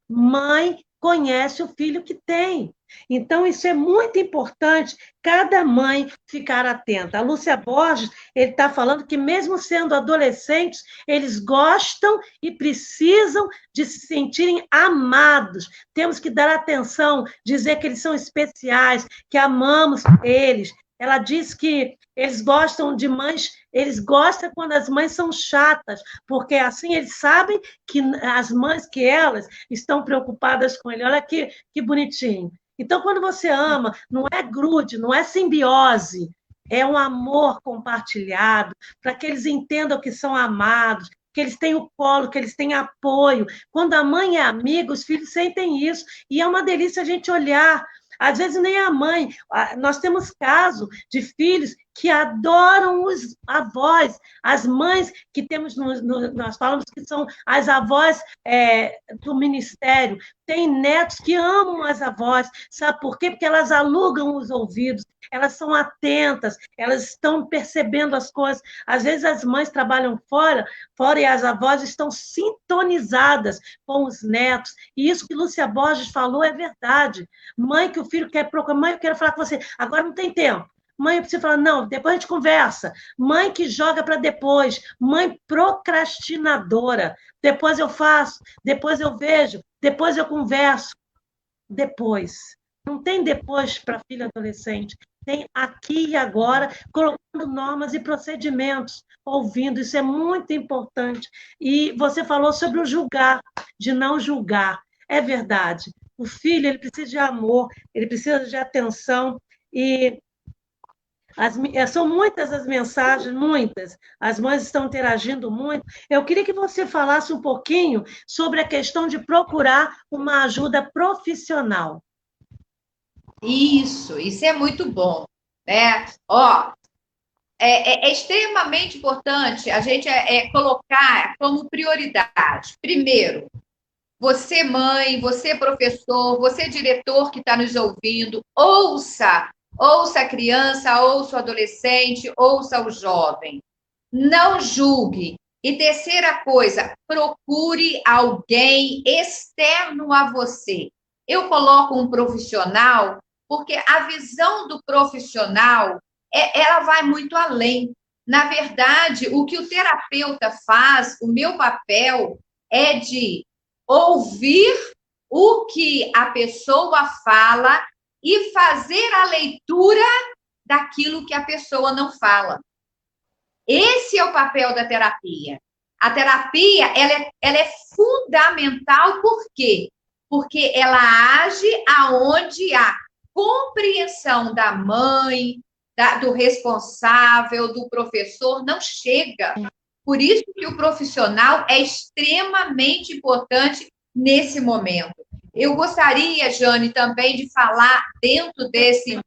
Mãe conhece o filho que tem. Então, isso é muito importante, cada mãe ficar atenta. A Lúcia Borges, ele está falando que, mesmo sendo adolescentes, eles gostam e precisam de se sentirem amados. Temos que dar atenção, dizer que eles são especiais, que amamos eles. Ela diz que eles gostam de mães, eles gostam quando as mães são chatas, porque assim eles sabem que as mães, que elas estão preocupadas com ele. Olha que bonitinho. Então, quando você ama, não é grude, não é simbiose, é um amor compartilhado, para que eles entendam que são amados, que eles têm o colo, que eles têm apoio. Quando a mãe é amiga, os filhos sentem isso. E é uma delícia a gente olhar. Às vezes nem a mãe. Nós temos casos de filhos que adoram os avós, as mães que temos, nós falamos que são as avós do ministério, tem netos que amam as avós, sabe por quê? Porque elas alugam os ouvidos, elas são atentas, elas estão percebendo as coisas. Às vezes as mães trabalham fora e as avós estão sintonizadas com os netos, e isso que Lúcia Borges falou é verdade. Mãe que o filho quer procurar, mãe, eu quero falar com você, agora não tem tempo. Mãe, você fala, não, depois a gente conversa. Mãe que joga para depois. Mãe procrastinadora. Depois eu faço, depois eu vejo, depois eu converso. Depois. Não tem depois para filho adolescente. Tem aqui e agora, colocando normas e procedimentos, ouvindo. Isso é muito importante. E você falou sobre o julgar, de não julgar. É verdade. O filho, ele precisa de amor, ele precisa de atenção. E são muitas as mensagens, muitas. As mães estão interagindo muito. Eu queria que você falasse um pouquinho sobre a questão de procurar uma ajuda profissional. Isso é muito bom, né? Ó, é extremamente importante a gente colocar como prioridade. Primeiro, você mãe, você professor, você diretor que está nos ouvindo, ouça a criança, ouça o adolescente, ouça o jovem. Não julgue. E terceira coisa, procure alguém externo a você. Eu coloco um profissional porque a visão do profissional ela vai muito além. Na verdade, o que o terapeuta faz, o meu papel é de ouvir o que a pessoa fala e fazer a leitura daquilo que a pessoa não fala. Esse é o papel da terapia. A terapia, ela é fundamental, por quê? Porque ela age aonde a compreensão da mãe, do responsável, do professor, não chega. Por isso que o profissional é extremamente importante nesse momento. Eu gostaria, Jane, também de falar dentro desse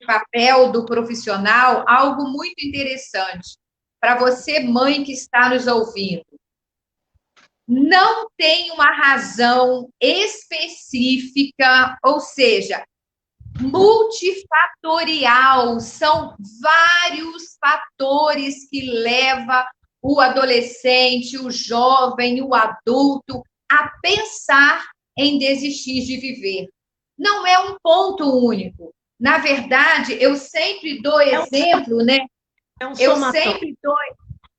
papel do profissional algo muito interessante para você, mãe que está nos ouvindo. Não tem uma razão específica, ou seja, multifatorial, são vários fatores que levam o adolescente, o jovem, o adulto a pensar em desistir de viver. Não é um ponto único. Na verdade, eu sempre dou exemplo, né? Eu sempre dou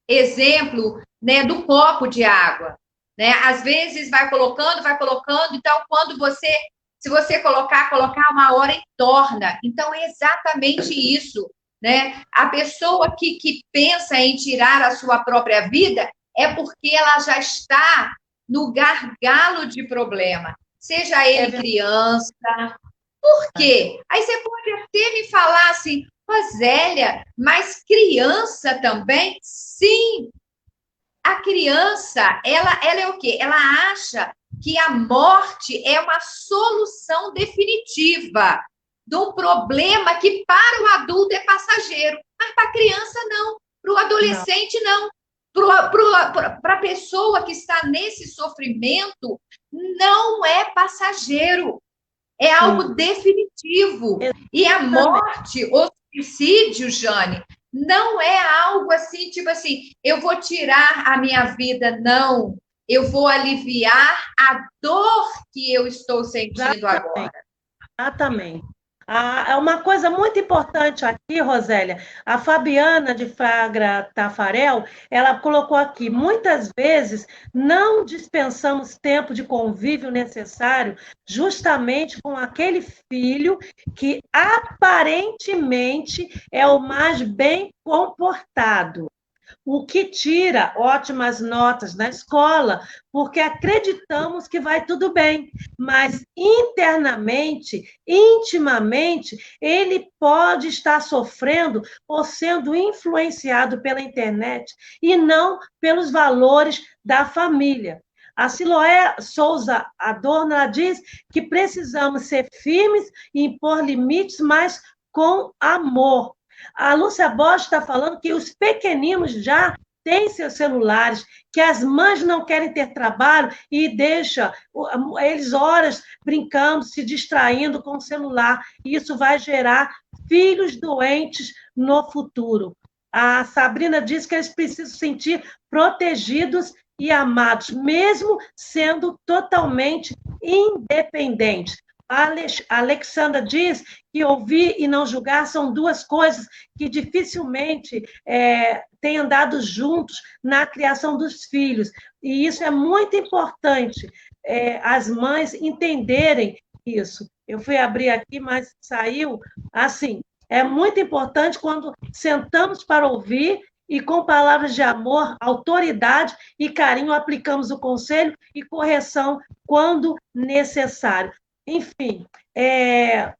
exemplo, né, do copo de água, né? Às vezes vai colocando, então quando se você colocar uma hora e torna. Então é exatamente isso, né? A pessoa que pensa em tirar a sua própria vida é porque ela já está no gargalo de problema, seja ele criança. Por quê? Aí você pode até me falar assim, Rosélia, mas criança também? Sim. A criança, ela é o quê? Ela acha que a morte é uma solução definitiva de um problema que para o adulto é passageiro, mas para a criança não, para o adolescente não. Para a pessoa que está nesse sofrimento, não é passageiro, é algo definitivo. E a morte, o suicídio, Jane, não é algo assim, tipo assim, eu vou tirar a minha vida, não. Eu vou aliviar a dor que eu estou sentindo Exatamente. agora. Exatamente. É uma coisa muito importante aqui, Rosélia, a Fabiana de Fraga Tafarel, ela colocou aqui, muitas vezes não dispensamos tempo de convívio necessário justamente com aquele filho que aparentemente é o mais bem comportado, o que tira ótimas notas na escola, porque acreditamos que vai tudo bem, mas internamente, intimamente, ele pode estar sofrendo ou sendo influenciado pela internet e não pelos valores da família. A Siloé Souza Adorno diz que precisamos ser firmes e impor limites, mas com amor. A Lúcia Bosch está falando que os pequeninos já têm seus celulares, que as mães não querem ter trabalho e deixa eles horas brincando, se distraindo com o celular. E isso vai gerar filhos doentes no futuro. A Sabrina diz que eles precisam se sentir protegidos e amados, mesmo sendo totalmente independentes. A Alexandra diz que ouvir e não julgar são duas coisas que dificilmente têm andado juntos na criação dos filhos. E isso é muito importante, as mães entenderem isso. Eu fui abrir aqui, mas saiu assim. É muito importante quando sentamos para ouvir e com palavras de amor, autoridade e carinho aplicamos o conselho e correção quando necessário. Enfim, é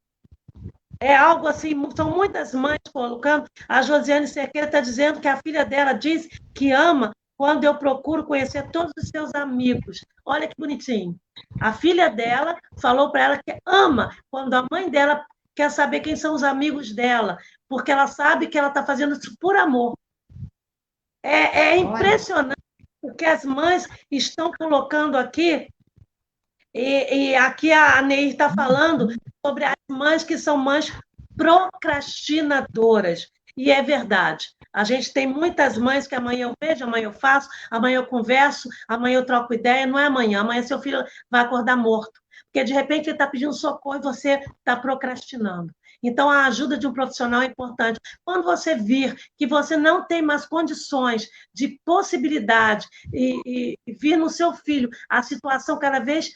algo assim, são muitas mães colocando. A Josiane Cerqueira está dizendo que a filha dela diz que ama quando eu procuro conhecer todos os seus amigos. Olha que bonitinho. A filha dela falou para ela que ama quando a mãe dela quer saber quem são os amigos dela, porque ela sabe que ela está fazendo isso por amor. É impressionante o que as mães estão colocando aqui. E aqui a Neir está falando sobre as mães que são mães procrastinadoras. E é verdade. A gente tem muitas mães que amanhã eu vejo, amanhã eu faço, amanhã eu converso, amanhã eu troco ideia. Não é amanhã. Amanhã seu filho vai acordar morto. Porque, de repente, ele está pedindo socorro e você está procrastinando. Então, a ajuda de um profissional é importante. Quando você vir que você não tem mais condições de possibilidade e vir no seu filho a situação cada vez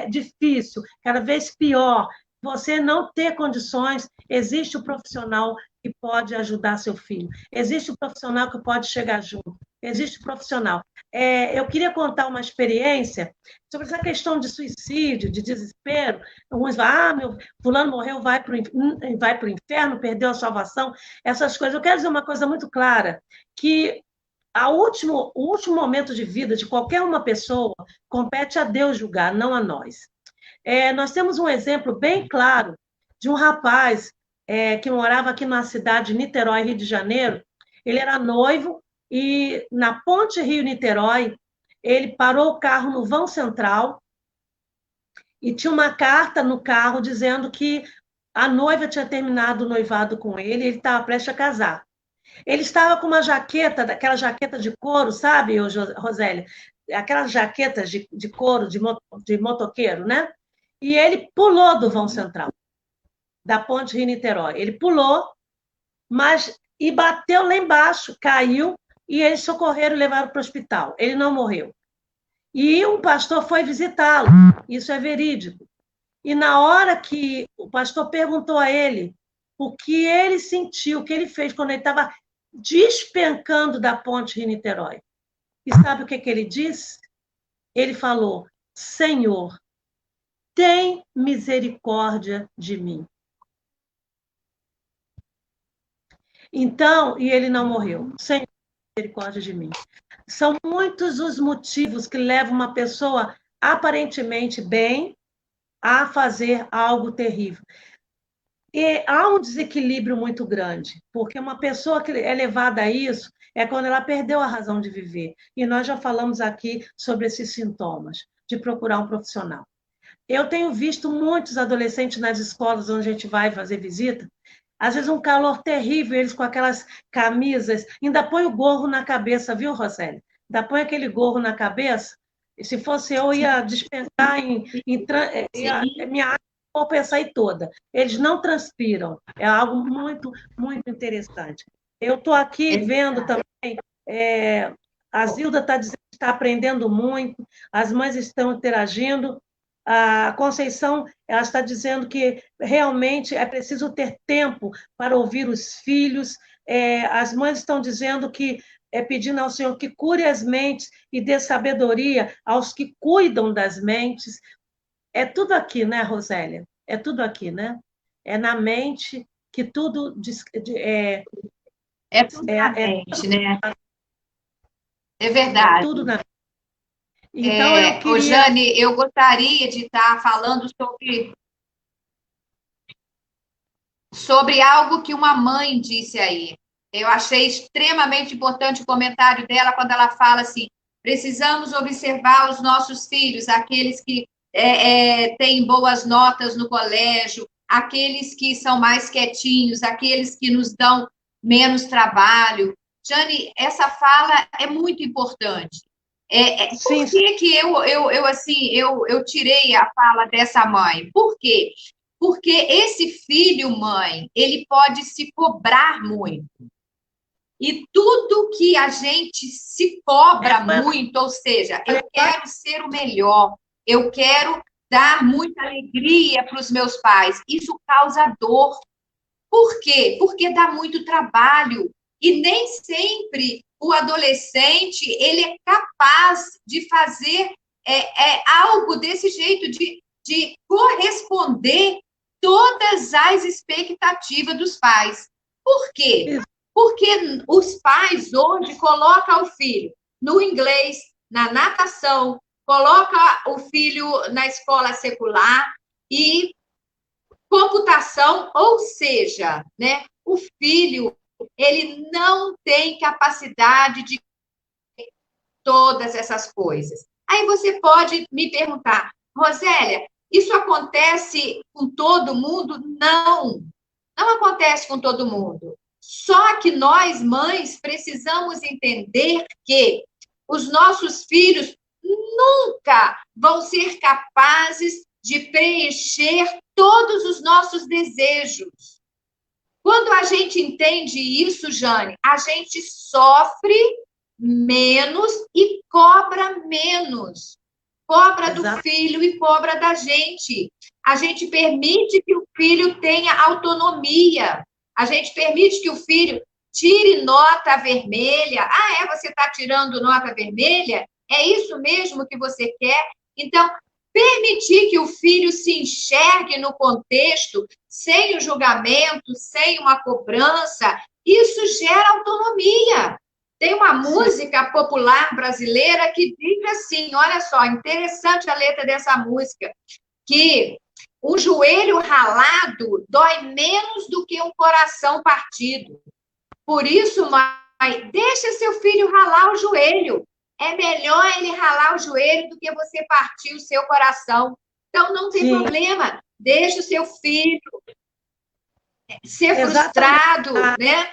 difícil, cada vez pior, você não ter condições, existe o profissional que pode ajudar seu filho, existe o profissional que pode chegar junto, existe o profissional. Eu queria contar uma experiência sobre essa questão de suicídio, de desespero. Alguns falam, meu fulano morreu, vai para o inferno, perdeu a salvação, essas coisas. Eu quero dizer uma coisa muito clara, que o último momento de vida de qualquer uma pessoa compete a Deus julgar, não a nós. Nós temos um exemplo bem claro de um rapaz que morava aqui na cidade de Niterói, Rio de Janeiro. Ele era noivo e na ponte Rio-Niterói, ele parou o carro no vão central e tinha uma carta no carro dizendo que a noiva tinha terminado o noivado com ele e ele estava prestes a casar. Ele estava com uma jaqueta, daquela jaqueta de couro, sabe, Rosélia? Aquelas jaquetas de couro de motoqueiro, né? E ele pulou do vão central, da ponte Rio-Niterói. Ele pulou, mas e bateu lá embaixo, caiu, e eles socorreram e levaram para o hospital. Ele não morreu. E um pastor foi visitá-lo, isso é verídico. E na hora que o pastor perguntou a ele o que ele sentiu, o que ele fez quando ele estava despencando da ponte Rio-Niterói. E sabe o que ele disse? Ele falou: Senhor, tem misericórdia de mim. Então, e ele não morreu. Senhor, tem misericórdia de mim. São muitos os motivos que levam uma pessoa aparentemente bem a fazer algo terrível. E há um desequilíbrio muito grande, porque uma pessoa que é levada a isso é quando ela perdeu a razão de viver. E nós já falamos aqui sobre esses sintomas, de procurar um profissional. Eu tenho visto muitos adolescentes nas escolas onde a gente vai fazer visita, Às vezes um calor terrível, eles com aquelas camisas, ainda põe o gorro na cabeça, viu, Roseli? Ainda põe aquele gorro na cabeça. E se fosse eu, ia despencar minha água ia sair toda. Eles não transpiram. É algo muito, muito interessante. Eu estou aqui vendo também, a Zilda está dizendo que está aprendendo muito, as mães estão interagindo. A Conceição, ela está dizendo que realmente é preciso ter tempo para ouvir os filhos. As mães estão dizendo que pedindo ao Senhor que cure as mentes e dê sabedoria aos que cuidam das mentes. É tudo aqui, né, Rosélia? É tudo aqui, né? É na mente que tudo É tudo na mente, né? É é verdade. tudo na. Então eu Ô, queria. Jane, eu gostaria de estar falando sobre algo que uma mãe disse aí. Eu achei extremamente importante o comentário dela quando ela fala assim: precisamos observar os nossos filhos, aqueles que têm boas notas no colégio, aqueles que são mais quietinhos, aqueles que nos dão menos trabalho. Jane, essa fala é muito importante. Sim, Por que que eu tirei a fala dessa mãe? Por quê? Porque esse filho, mãe, ele pode se cobrar muito. E tudo que a gente se cobra muito, ou seja, eu quero ser o melhor, eu quero dar muita alegria para os meus pais, isso causa dor. Por quê? Porque dá muito trabalho. E nem sempre o adolescente ele é capaz de fazer algo desse jeito, de corresponder todas as expectativas dos pais. Por quê? Porque os pais hoje colocam o filho no inglês, na natação, coloca o filho na escola secular e computação, ou seja, né, o filho ele não tem capacidade de todas essas coisas. Aí você pode me perguntar, Rosélia, isso acontece com todo mundo? Não, não acontece com todo mundo. Só que nós, mães, precisamos entender que os nossos filhos nunca vão ser capazes de preencher todos os nossos desejos. Quando a gente entende isso, Jane, a gente sofre menos e cobra menos. Cobra do filho e cobra da gente. A gente permite que o filho tenha autonomia. A gente permite que o filho tire nota vermelha. Ah, você está tirando nota vermelha? É isso mesmo que você quer? Então, permitir que o filho se enxergue no contexto, sem o julgamento, sem uma cobrança, isso gera autonomia. Tem uma música popular brasileira que diz assim, olha só, interessante a letra dessa música, que o joelho ralado dói menos do que um coração partido. Por isso, mãe, deixa seu filho ralar o joelho. É melhor ele ralar o joelho do que você partir o seu coração. Então, não tem problema. Deixa o seu filho ser frustrado, né?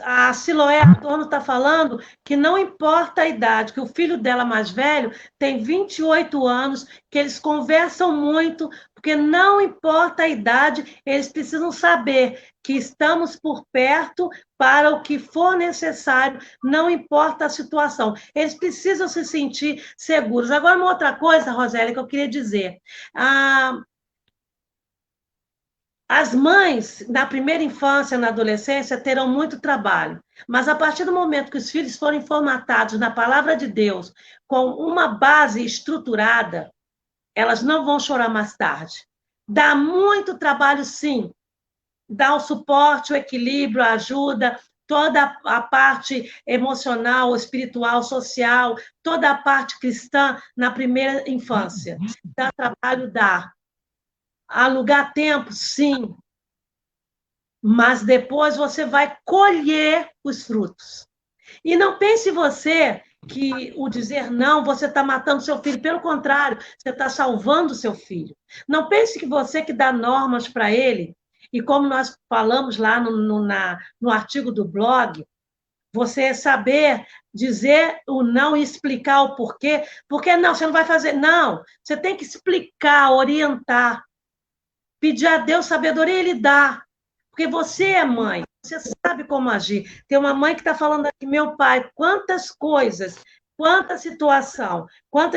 A Siloé Adorno está falando que não importa a idade, que o filho dela mais velho tem 28 anos, que eles conversam muito, porque não importa a idade, eles precisam saber que estamos por perto para o que for necessário, não importa a situação. Eles precisam se sentir seguros. Agora, uma outra coisa, Rosélia, que eu queria dizer. As mães, na primeira infância, na adolescência, terão muito trabalho, mas a partir do momento que os filhos forem formatados na palavra de Deus, com uma base estruturada, elas não vão chorar mais tarde. Dá muito trabalho, sim. Dá o suporte, o equilíbrio, a ajuda, toda a parte emocional, espiritual, social, toda a parte cristã na primeira infância. Dá trabalho, dá. Alugar tempo, sim, mas depois você vai colher os frutos. E não pense você que o dizer não, você está matando seu filho. Pelo contrário, você está salvando seu filho. Não pense que você que dá normas para ele, E como nós falamos lá no artigo do blog, você saber dizer o não e explicar o porquê. Porque não, você não vai fazer. Não, você tem que explicar, orientar, pedir a Deus sabedoria, Ele dá. Porque você é mãe, você sabe como agir. Tem uma mãe que está falando aqui, meu pai, quantas coisas, quantas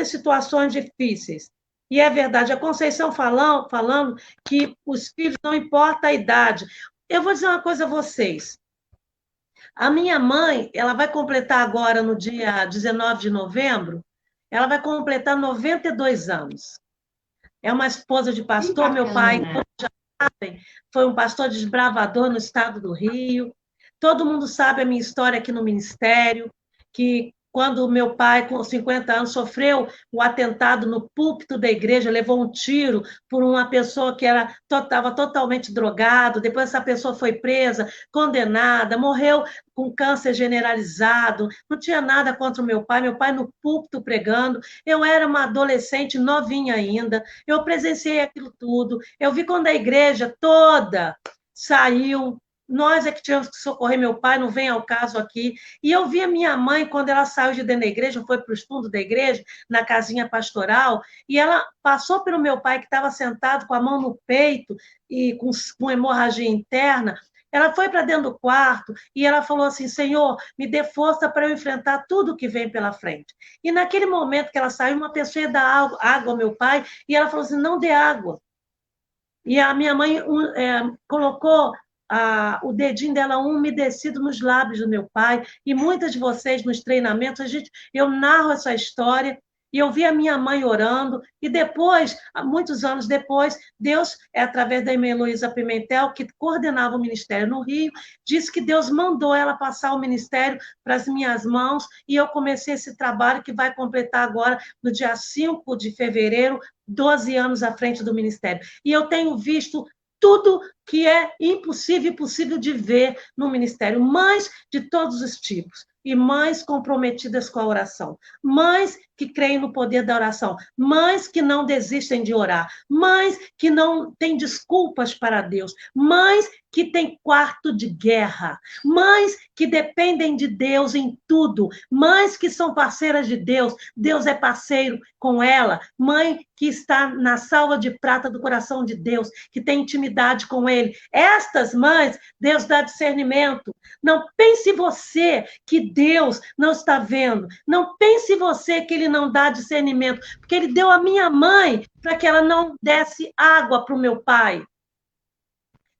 situações difíceis. E é verdade, a Conceição falando que os filhos não importa a idade. Eu vou dizer uma coisa a vocês. A minha mãe, ela vai completar agora, no dia 19 de novembro, ela vai completar 92 anos. É uma esposa de pastor, meu pai, foi um pastor desbravador no estado do Rio. Todo mundo sabe a minha história aqui no ministério, que quando meu pai, com 50 anos, sofreu o atentado no púlpito da igreja, levou um tiro por uma pessoa que estava totalmente drogado, depois essa pessoa foi presa, condenada, morreu com câncer generalizado, não tinha nada contra o meu pai no púlpito pregando, eu era uma adolescente novinha ainda, eu presenciei aquilo tudo, eu vi quando a igreja toda saiu, nós é que tínhamos que socorrer meu pai, não vem ao caso aqui. E eu vi a minha mãe, quando ela saiu de dentro da igreja, foi para os fundos da igreja, na casinha pastoral, e ela passou pelo meu pai, que estava sentado com a mão no peito e com hemorragia interna. Ela foi para dentro do quarto e ela falou assim: Senhor, me dê força para eu enfrentar tudo que vem pela frente. E naquele momento que ela saiu, uma pessoa ia dar água ao meu pai, e ela falou assim: não dê água. E a minha mãe colocou o dedinho dela umedecido nos lábios do meu pai, e muitas de vocês nos treinamentos, eu narro essa história, e eu vi a minha mãe orando, e depois, muitos anos depois, Deus, através da irmã Heloísa Pimentel, que coordenava o ministério no Rio, disse que Deus mandou ela passar o ministério para as minhas mãos, e eu comecei esse trabalho que vai completar agora, no dia 5 de fevereiro, 12 anos à frente do ministério. E eu tenho visto tudo que é impossível e possível de ver no ministério, mães de todos os tipos, e mães comprometidas com a oração, mães que creem no poder da oração, mães que não desistem de orar, mães que não têm desculpas para Deus, mães que têm quarto de guerra, mães que dependem de Deus em tudo, mães que são parceiras de Deus, Deus é parceiro com ela, mãe que está na salva de prata do coração de Deus, que tem intimidade com Ele. Estas mães, Deus dá discernimento. Não pense você que Deus não está vendo. Não pense você que Ele não dá discernimento, porque Ele deu a minha mãe para que ela não desse água para o meu pai.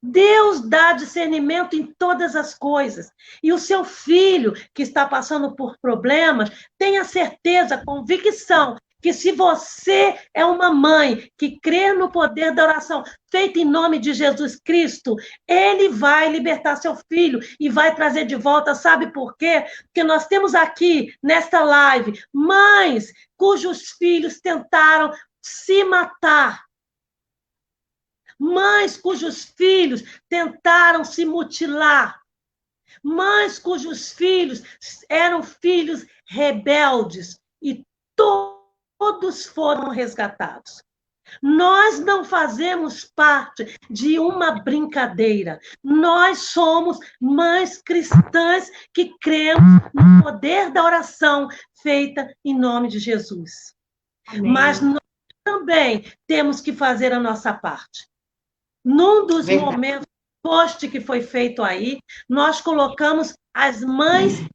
Deus dá discernimento em todas as coisas. E o seu filho, que está passando por problemas, tenha certeza, convicção, que se você é uma mãe que crê no poder da oração, feita em nome de Jesus Cristo, Ele vai libertar seu filho e vai trazer de volta. Sabe por quê? Porque nós temos aqui, nesta live, mães cujos filhos tentaram se matar. Mães cujos filhos tentaram se mutilar. Mães cujos filhos eram filhos rebeldes. E todos foram resgatados. Nós não fazemos parte de uma brincadeira. Nós somos mães cristãs que cremos no poder da oração feita em nome de Jesus. Amém. Mas nós também temos que fazer a nossa parte. Num dos momentos, post que foi feito aí, nós colocamos as mães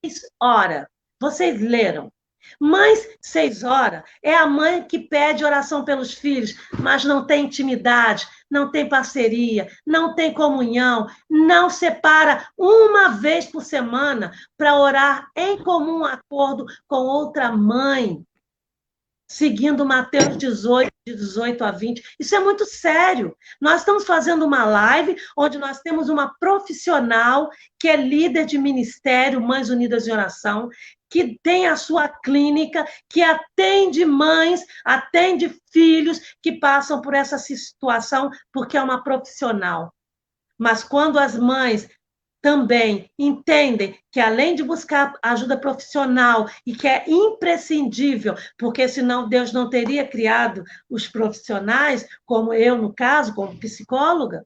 6 horas. Vocês leram? Mães 6 horas é a mãe que pede oração pelos filhos, mas não tem intimidade, não tem parceria, não tem comunhão, não separa uma vez por semana para orar em comum acordo com outra mãe, seguindo Mateus 18, de 18 a 20. Isso é muito sério. Nós estamos fazendo uma live onde nós temos uma profissional que é líder de ministério, Mães Unidas em Oração, que tem a sua clínica, que atende mães, atende filhos que passam por essa situação, porque é uma profissional. Mas quando as mães também entendem que, além de buscar ajuda profissional, e que é imprescindível, porque senão Deus não teria criado os profissionais, como eu, no caso, como psicóloga,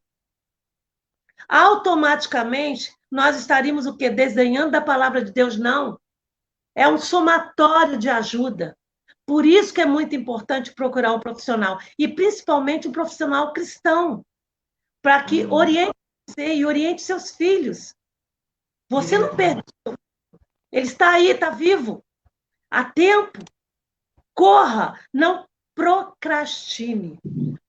automaticamente nós estaríamos o quê? Desdenhando da palavra de Deus? Não. É um somatório de ajuda. Por isso que é muito importante procurar um profissional, e principalmente um profissional cristão, para que oriente você e oriente seus filhos. Você não perdeu. Ele está aí, está vivo. Há tempo. Corra, não procrastine.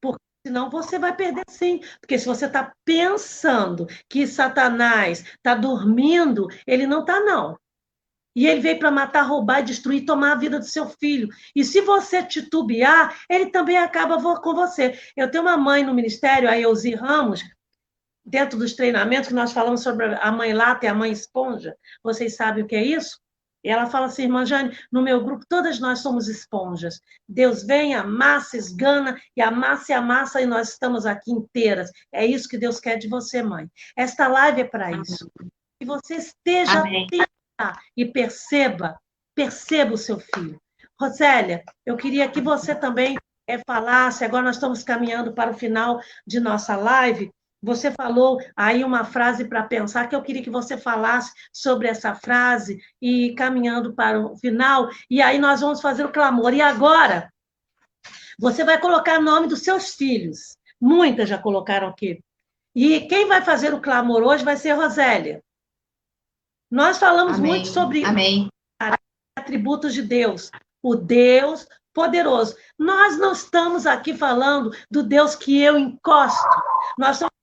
Porque senão você vai perder sim. Porque se você está pensando que Satanás está dormindo, ele não está, não. E ele veio para matar, roubar, destruir, tomar a vida do seu filho. E se você titubear, ele também acaba com você. Eu tenho uma mãe no ministério, a Elzi Ramos, dentro dos treinamentos que nós falamos sobre a mãe lata e a mãe esponja. Vocês sabem o que é isso? E ela fala assim, irmã Jane, no meu grupo todas nós somos esponjas. Deus vem, amassa, esgana, e amassa e nós estamos aqui inteiras. É isso que Deus quer de você, mãe. Esta live é para isso. Que você esteja atenta e perceba o seu filho. Rosélia, eu queria que você também falasse, agora nós estamos caminhando para o final de nossa live. Você falou aí uma frase para pensar, que eu queria que você falasse sobre essa frase, e caminhando para o final, e aí nós vamos fazer o clamor. E agora, você vai colocar o nome dos seus filhos. Muitas já colocaram aqui. E quem vai fazer o clamor hoje vai ser a Rosélia. Nós falamos muito sobre atributos de Deus, o Deus poderoso. Nós não estamos aqui falando do Deus que eu encosto. Nós estamos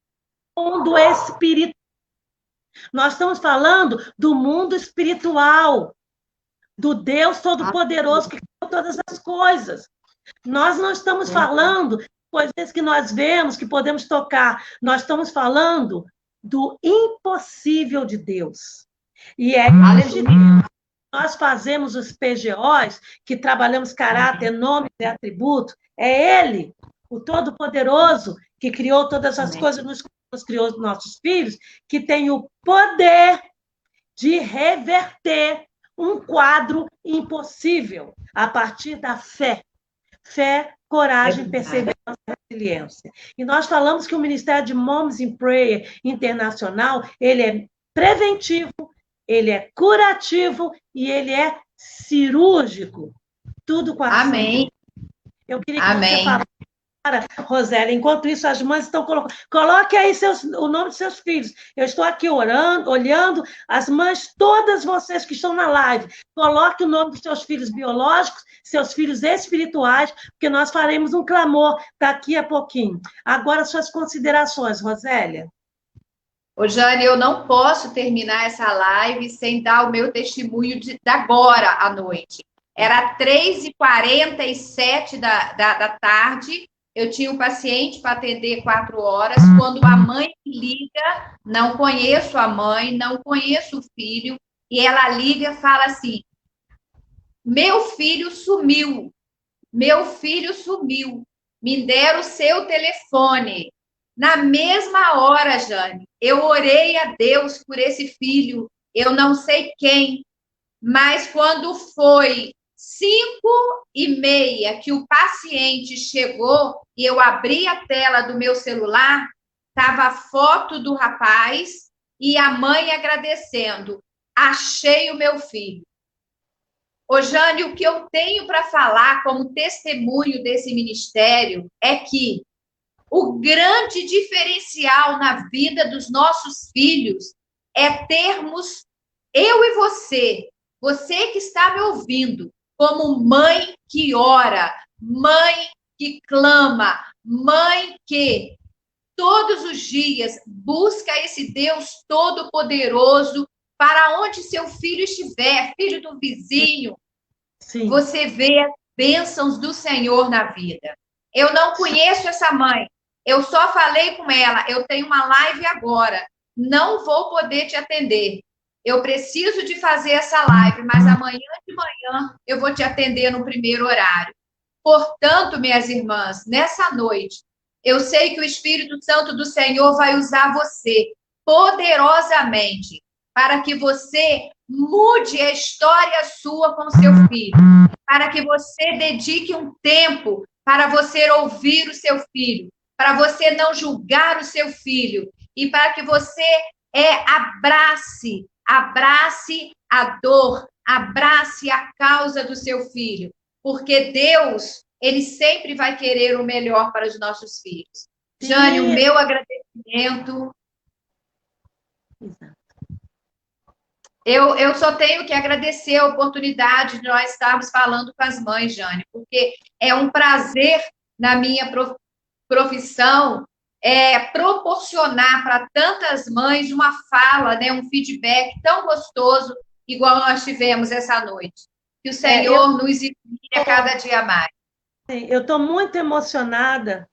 mundo espiritual. Nós estamos falando do mundo espiritual, do Deus Todo-Poderoso que criou todas as coisas. Nós não estamos falando de coisas que nós vemos, que podemos tocar. Nós estamos falando do impossível de Deus. E é nós fazemos os PGOs, que trabalhamos caráter, nome e atributo. É Ele, o Todo-Poderoso, que criou todas as coisas, nos criou os nossos filhos, que tem o poder de reverter um quadro impossível a partir da fé. Fé, coragem, perseverança e resiliência. E nós falamos que o Ministério de Moms in Prayer Internacional, ele é preventivo, ele é curativo e ele é cirúrgico. Tudo com a Amém. Eu queria que você falasse, Rosélia, enquanto isso as mães estão colocando. Coloque aí o nome dos seus filhos. Eu estou aqui orando, olhando as mães, todas vocês que estão na live. Coloque o nome dos seus filhos biológicos, seus filhos espirituais, porque nós faremos um clamor daqui a pouquinho. Agora, suas considerações, Rosélia. Ô, Jane, eu não posso terminar essa live sem dar o meu testemunho de agora à noite. Era 3h47 da tarde, eu tinha um paciente para atender 4 horas, quando a mãe liga, não conheço a mãe, não conheço o filho, e ela liga e fala assim, meu filho sumiu, me deram o seu telefone. Na mesma hora, Jane, eu orei a Deus por esse filho, eu não sei quem, mas quando foi 5h30 que o paciente chegou e eu abri a tela do meu celular, estava a foto do rapaz e a mãe agradecendo. Achei o meu filho. Ô, Jane, o que eu tenho para falar como testemunho desse ministério é que o grande diferencial na vida dos nossos filhos é termos eu e você que está me ouvindo, como mãe que ora, mãe que clama, mãe que todos os dias busca esse Deus Todo-Poderoso para onde seu filho estiver, filho do vizinho. Sim. Você vê as bênçãos do Senhor na vida. Eu não conheço essa mãe, eu só falei com ela, eu tenho uma live agora, não vou poder te atender. Eu preciso de fazer essa live, mas amanhã de manhã eu vou te atender no primeiro horário. Portanto, minhas irmãs, nessa noite, eu sei que o Espírito Santo do Senhor vai usar você poderosamente para que você mude a história sua com seu filho, para que você dedique um tempo para você ouvir o seu filho, para você não julgar o seu filho e para que você abrace a dor, abrace a causa do seu filho, porque Deus, ele sempre vai querer o melhor para os nossos filhos. Jane, o meu agradecimento. Exato. Eu só tenho que agradecer a oportunidade de nós estarmos falando com as mães, Jane, porque é um prazer na minha profissão proporcionar para tantas mães uma fala, né, um feedback tão gostoso, igual nós tivemos essa noite. Que o Senhor nos ilumine a cada dia mais. Eu estou muito emocionada.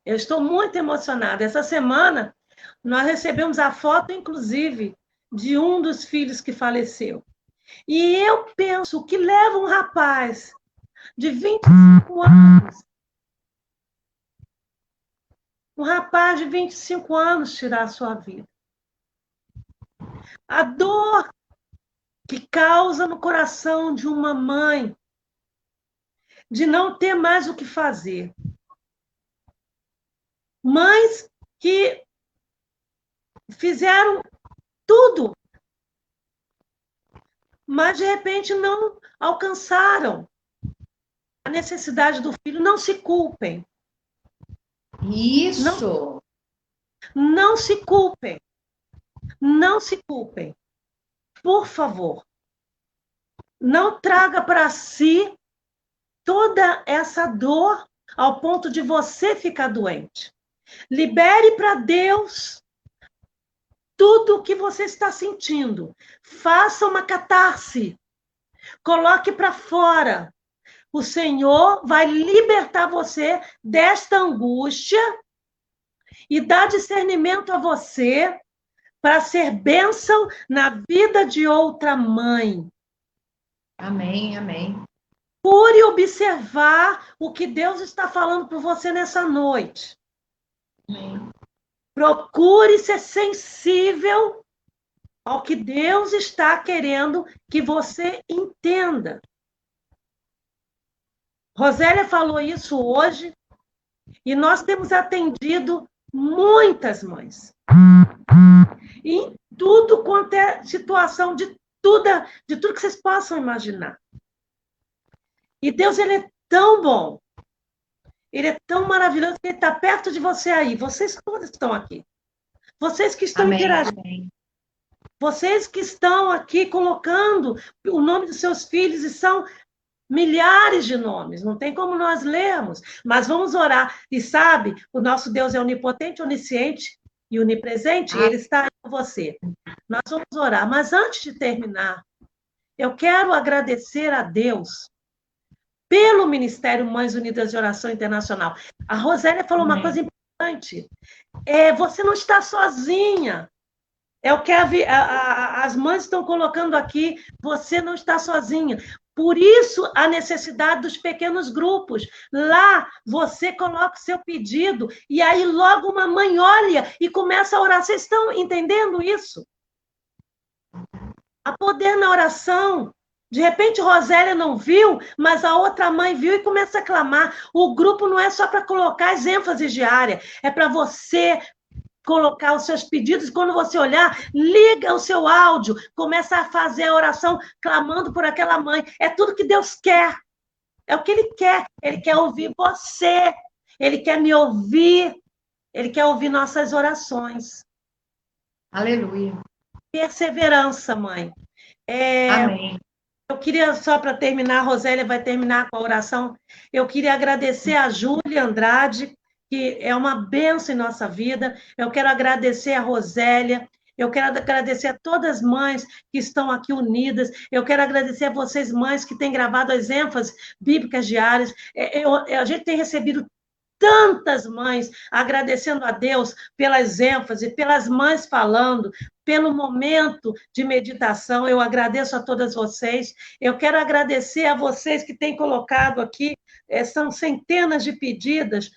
Eu estou muito emocionada. Essa semana, nós recebemos a foto, inclusive, de um dos filhos que faleceu. E eu penso, o que leva um rapaz de 25 anos, tirar a sua vida? A dor que causa no coração de uma mãe de não ter mais o que fazer. Mães que fizeram tudo, mas de repente não alcançaram a necessidade do filho. Não se culpem. Isso! Não se culpem. Não se culpem. Por favor, não traga para si toda essa dor ao ponto de você ficar doente. Libere para Deus tudo o que você está sentindo. Faça uma catarse. Coloque para fora. O Senhor vai libertar você desta angústia e dar discernimento a você para ser bênção na vida de outra mãe. Amém, amém. Procure observar o que Deus está falando por você nessa noite. Amém. Procure ser sensível ao que Deus está querendo que você entenda. Rosélia falou isso hoje e nós temos atendido muitas mães. E em tudo quanto é situação, de tudo que vocês possam imaginar. E Deus, ele é tão bom, ele é tão maravilhoso, que ele está perto de você aí. Vocês todos estão aqui. Vocês que estão interagindo. Amém. Vocês que estão aqui colocando o nome dos seus filhos, e são milhares de nomes, não tem como nós lermos, mas vamos orar. E sabe, o nosso Deus é onipotente, onisciente e onipresente, e ele está aí com você. Nós vamos orar, mas antes de terminar, eu quero agradecer a Deus pelo Ministério Mães Unidas de Oração Internacional. A Rosélia falou uma coisa importante. Você não está sozinha. É o que as mães estão colocando aqui. Você não está sozinha. Por isso, a necessidade dos pequenos grupos. Lá, você coloca o seu pedido e aí logo uma mãe olha e começa a orar. Vocês estão entendendo isso? Há poder na oração. De repente, Rosélia não viu, mas a outra mãe viu e começa a clamar. O grupo não é só para colocar as ênfases diárias, é para você colocar os seus pedidos. Quando você olhar, liga o seu áudio, começa a fazer a oração clamando por aquela mãe. É tudo que Deus quer. É o que Ele quer. Ele quer ouvir você. Ele quer me ouvir. Ele quer ouvir nossas orações. Aleluia. Perseverança, mãe. Amém. Eu queria, só para terminar, a Rosélia vai terminar com a oração, eu queria agradecer a Júlia Andrade, que é uma bênção em nossa vida. Eu quero agradecer a Rosélia, eu quero agradecer a todas as mães que estão aqui unidas, eu quero agradecer a vocês, mães, que têm gravado as ênfases bíblicas diárias. A gente tem recebido tantas mães agradecendo a Deus pelas ênfases, pelas mães falando, pelo momento de meditação. Eu agradeço a todas vocês. Eu quero agradecer a vocês que têm colocado aqui, são centenas de pedidos,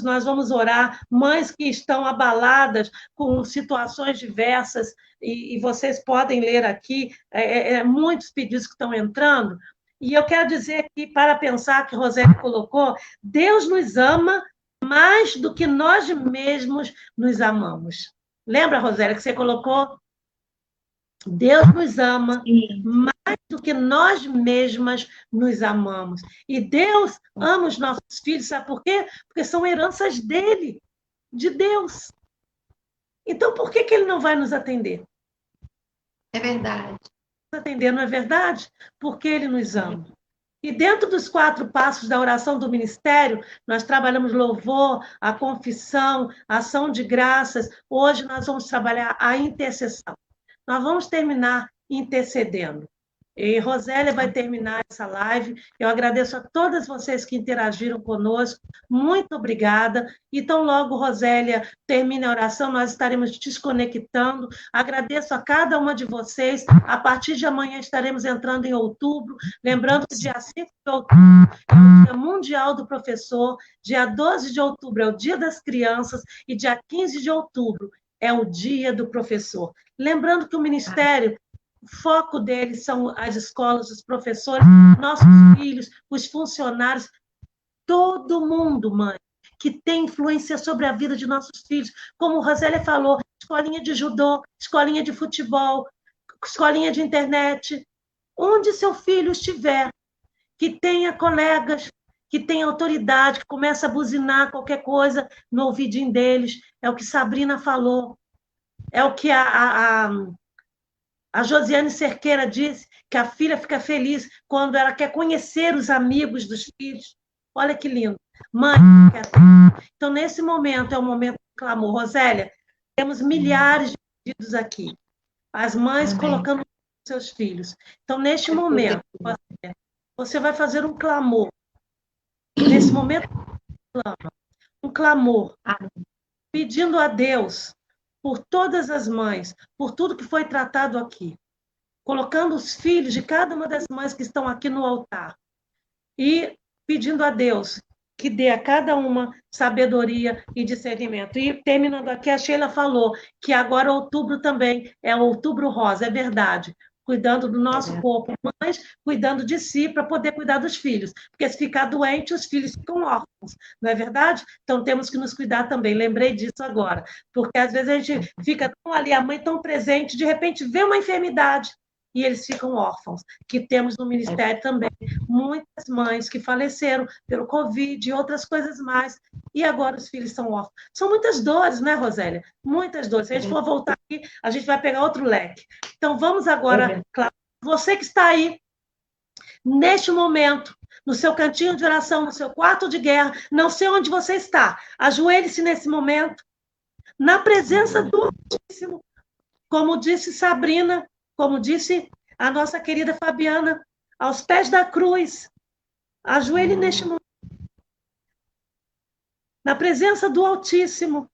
nós vamos orar, mães que estão abaladas com situações diversas, e vocês podem ler aqui, muitos pedidos que estão entrando. E eu quero dizer aqui, para pensar, que Rosé colocou, Deus nos ama mais do que nós mesmos nos amamos. Lembra, Rosélia, que você colocou? Deus nos ama mais do que nós mesmas nos amamos. E Deus ama os nossos filhos, sabe por quê? Porque são heranças dele, de Deus. Então, por que ele não vai nos atender? É verdade. Atender, não é verdade? Porque ele nos ama. E dentro dos 4 passos da oração do ministério, nós trabalhamos louvor, a confissão, a ação de graças. Hoje nós vamos trabalhar a intercessão. Nós vamos terminar intercedendo. E Rosélia vai terminar essa live. Eu agradeço a todas vocês que interagiram conosco. Muito obrigada. E tão logo, Rosélia, termine a oração, nós estaremos desconectando. Agradeço a cada uma de vocês. A partir de amanhã estaremos entrando em outubro. Lembrando que dia 5 de outubro é o Dia Mundial do Professor, dia 12 de outubro é o Dia das Crianças e dia 15 de outubro é o Dia do Professor. Lembrando que o Ministério, o foco deles são as escolas, os professores, nossos filhos, os funcionários, todo mundo, mãe, que tem influência sobre a vida de nossos filhos. Como a Rosélia falou, escolinha de judô, escolinha de futebol, escolinha de internet. Onde seu filho estiver, que tenha colegas, que tenha autoridade, que comece a buzinar qualquer coisa no ouvidinho deles. É o que Sabrina falou. É o que a Josiane Cerqueira disse, que a filha fica feliz quando ela quer conhecer os amigos dos filhos. Olha que lindo. Mãe, então, nesse momento, é o momento do clamor. Rosélia, temos milhares de pedidos aqui. As mães colocando seus filhos. Então, neste momento, você vai fazer um clamor. Nesse momento, um clamor, pedindo a Deus por todas as mães, por tudo que foi tratado aqui, colocando os filhos de cada uma das mães que estão aqui no altar e pedindo a Deus que dê a cada uma sabedoria e discernimento. E terminando aqui, a Sheila falou que agora outubro também é outubro rosa, é verdade. Cuidando do nosso corpo, mães cuidando de si para poder cuidar dos filhos. Porque se ficar doente, os filhos ficam órfãos, não é verdade? Então temos que nos cuidar também. Lembrei disso agora. Porque às vezes a gente fica tão ali, a mãe tão presente, de repente vê uma enfermidade e eles ficam órfãos. Que temos no ministério também muitas mães que faleceram pelo Covid e outras coisas mais, e agora os filhos são órfãos. São muitas dores, né, Rosélia? Muitas dores. Se a gente for voltar aqui, a gente vai pegar outro leque. Então, vamos agora, claro, você que está aí, neste momento, no seu cantinho de oração, no seu quarto de guerra, não sei onde você está, ajoelhe-se nesse momento, na presença do Altíssimo, como disse Sabrina, como disse a nossa querida Fabiana, aos pés da cruz, ajoelhe neste momento, na presença do Altíssimo,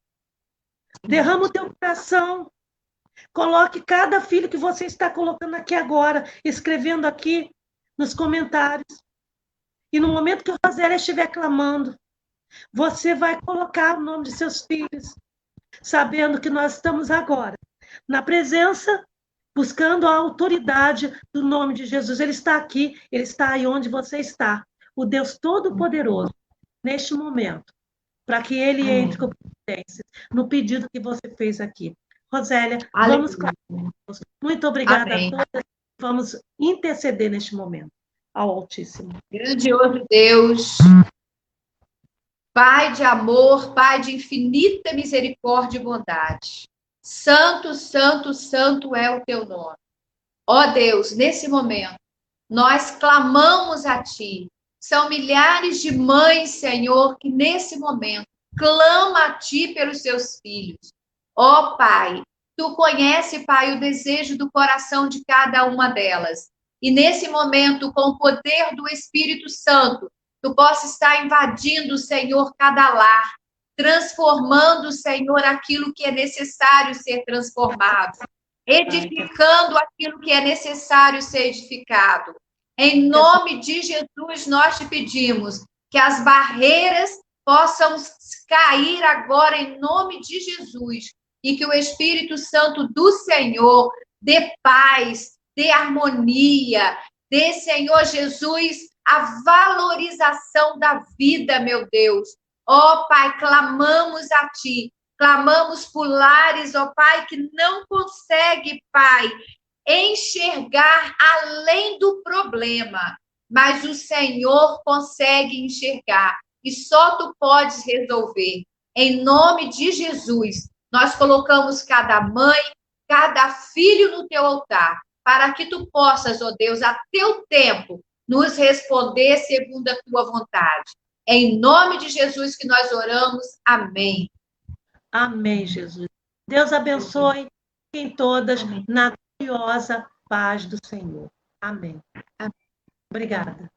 derrama o teu coração, coloque cada filho que você está colocando aqui agora, escrevendo aqui nos comentários, e no momento que o Rosélia estiver clamando, você vai colocar o nome de seus filhos, sabendo que nós estamos agora na presença, buscando a autoridade do nome de Jesus. Ele está aqui, ele está aí onde você está. O Deus Todo-Poderoso, neste momento, para que ele entre com competências no pedido que você fez aqui. Rosélia, vamos clamar. Muito obrigada a todas. Vamos interceder neste momento ao Altíssimo. Grandioso Deus, Pai de amor, Pai de infinita misericórdia e bondade. Santo, santo, santo é o teu nome. Ó Deus, nesse momento, nós clamamos a Ti. São milhares de mães, Senhor, que nesse momento clamam a Ti pelos seus filhos. Ó Pai, Tu conhece, Pai, o desejo do coração de cada uma delas. E nesse momento, com o poder do Espírito Santo, Tu possa estar invadindo, Senhor, cada lar, transformando, Senhor, aquilo que é necessário ser transformado, edificando aquilo que é necessário ser edificado. Em nome de Jesus, nós te pedimos que as barreiras possam cair agora em nome de Jesus e que o Espírito Santo do Senhor dê paz, dê harmonia, dê, Senhor Jesus, a valorização da vida, meu Deus. Ó Pai, clamamos a Ti Clamamos por lares, ó Pai, que não consegue, Pai, enxergar além do problema, mas o Senhor consegue enxergar e só tu podes resolver. Em nome de Jesus, nós colocamos cada mãe, cada filho no teu altar, para que tu possas, ó Deus, a teu tempo, nos responder segundo a tua vontade. Em nome de Jesus que nós oramos. Amém. Amém, Jesus. Deus abençoe em todas, Amém. na gloriosa paz do Senhor. Amém. Obrigada.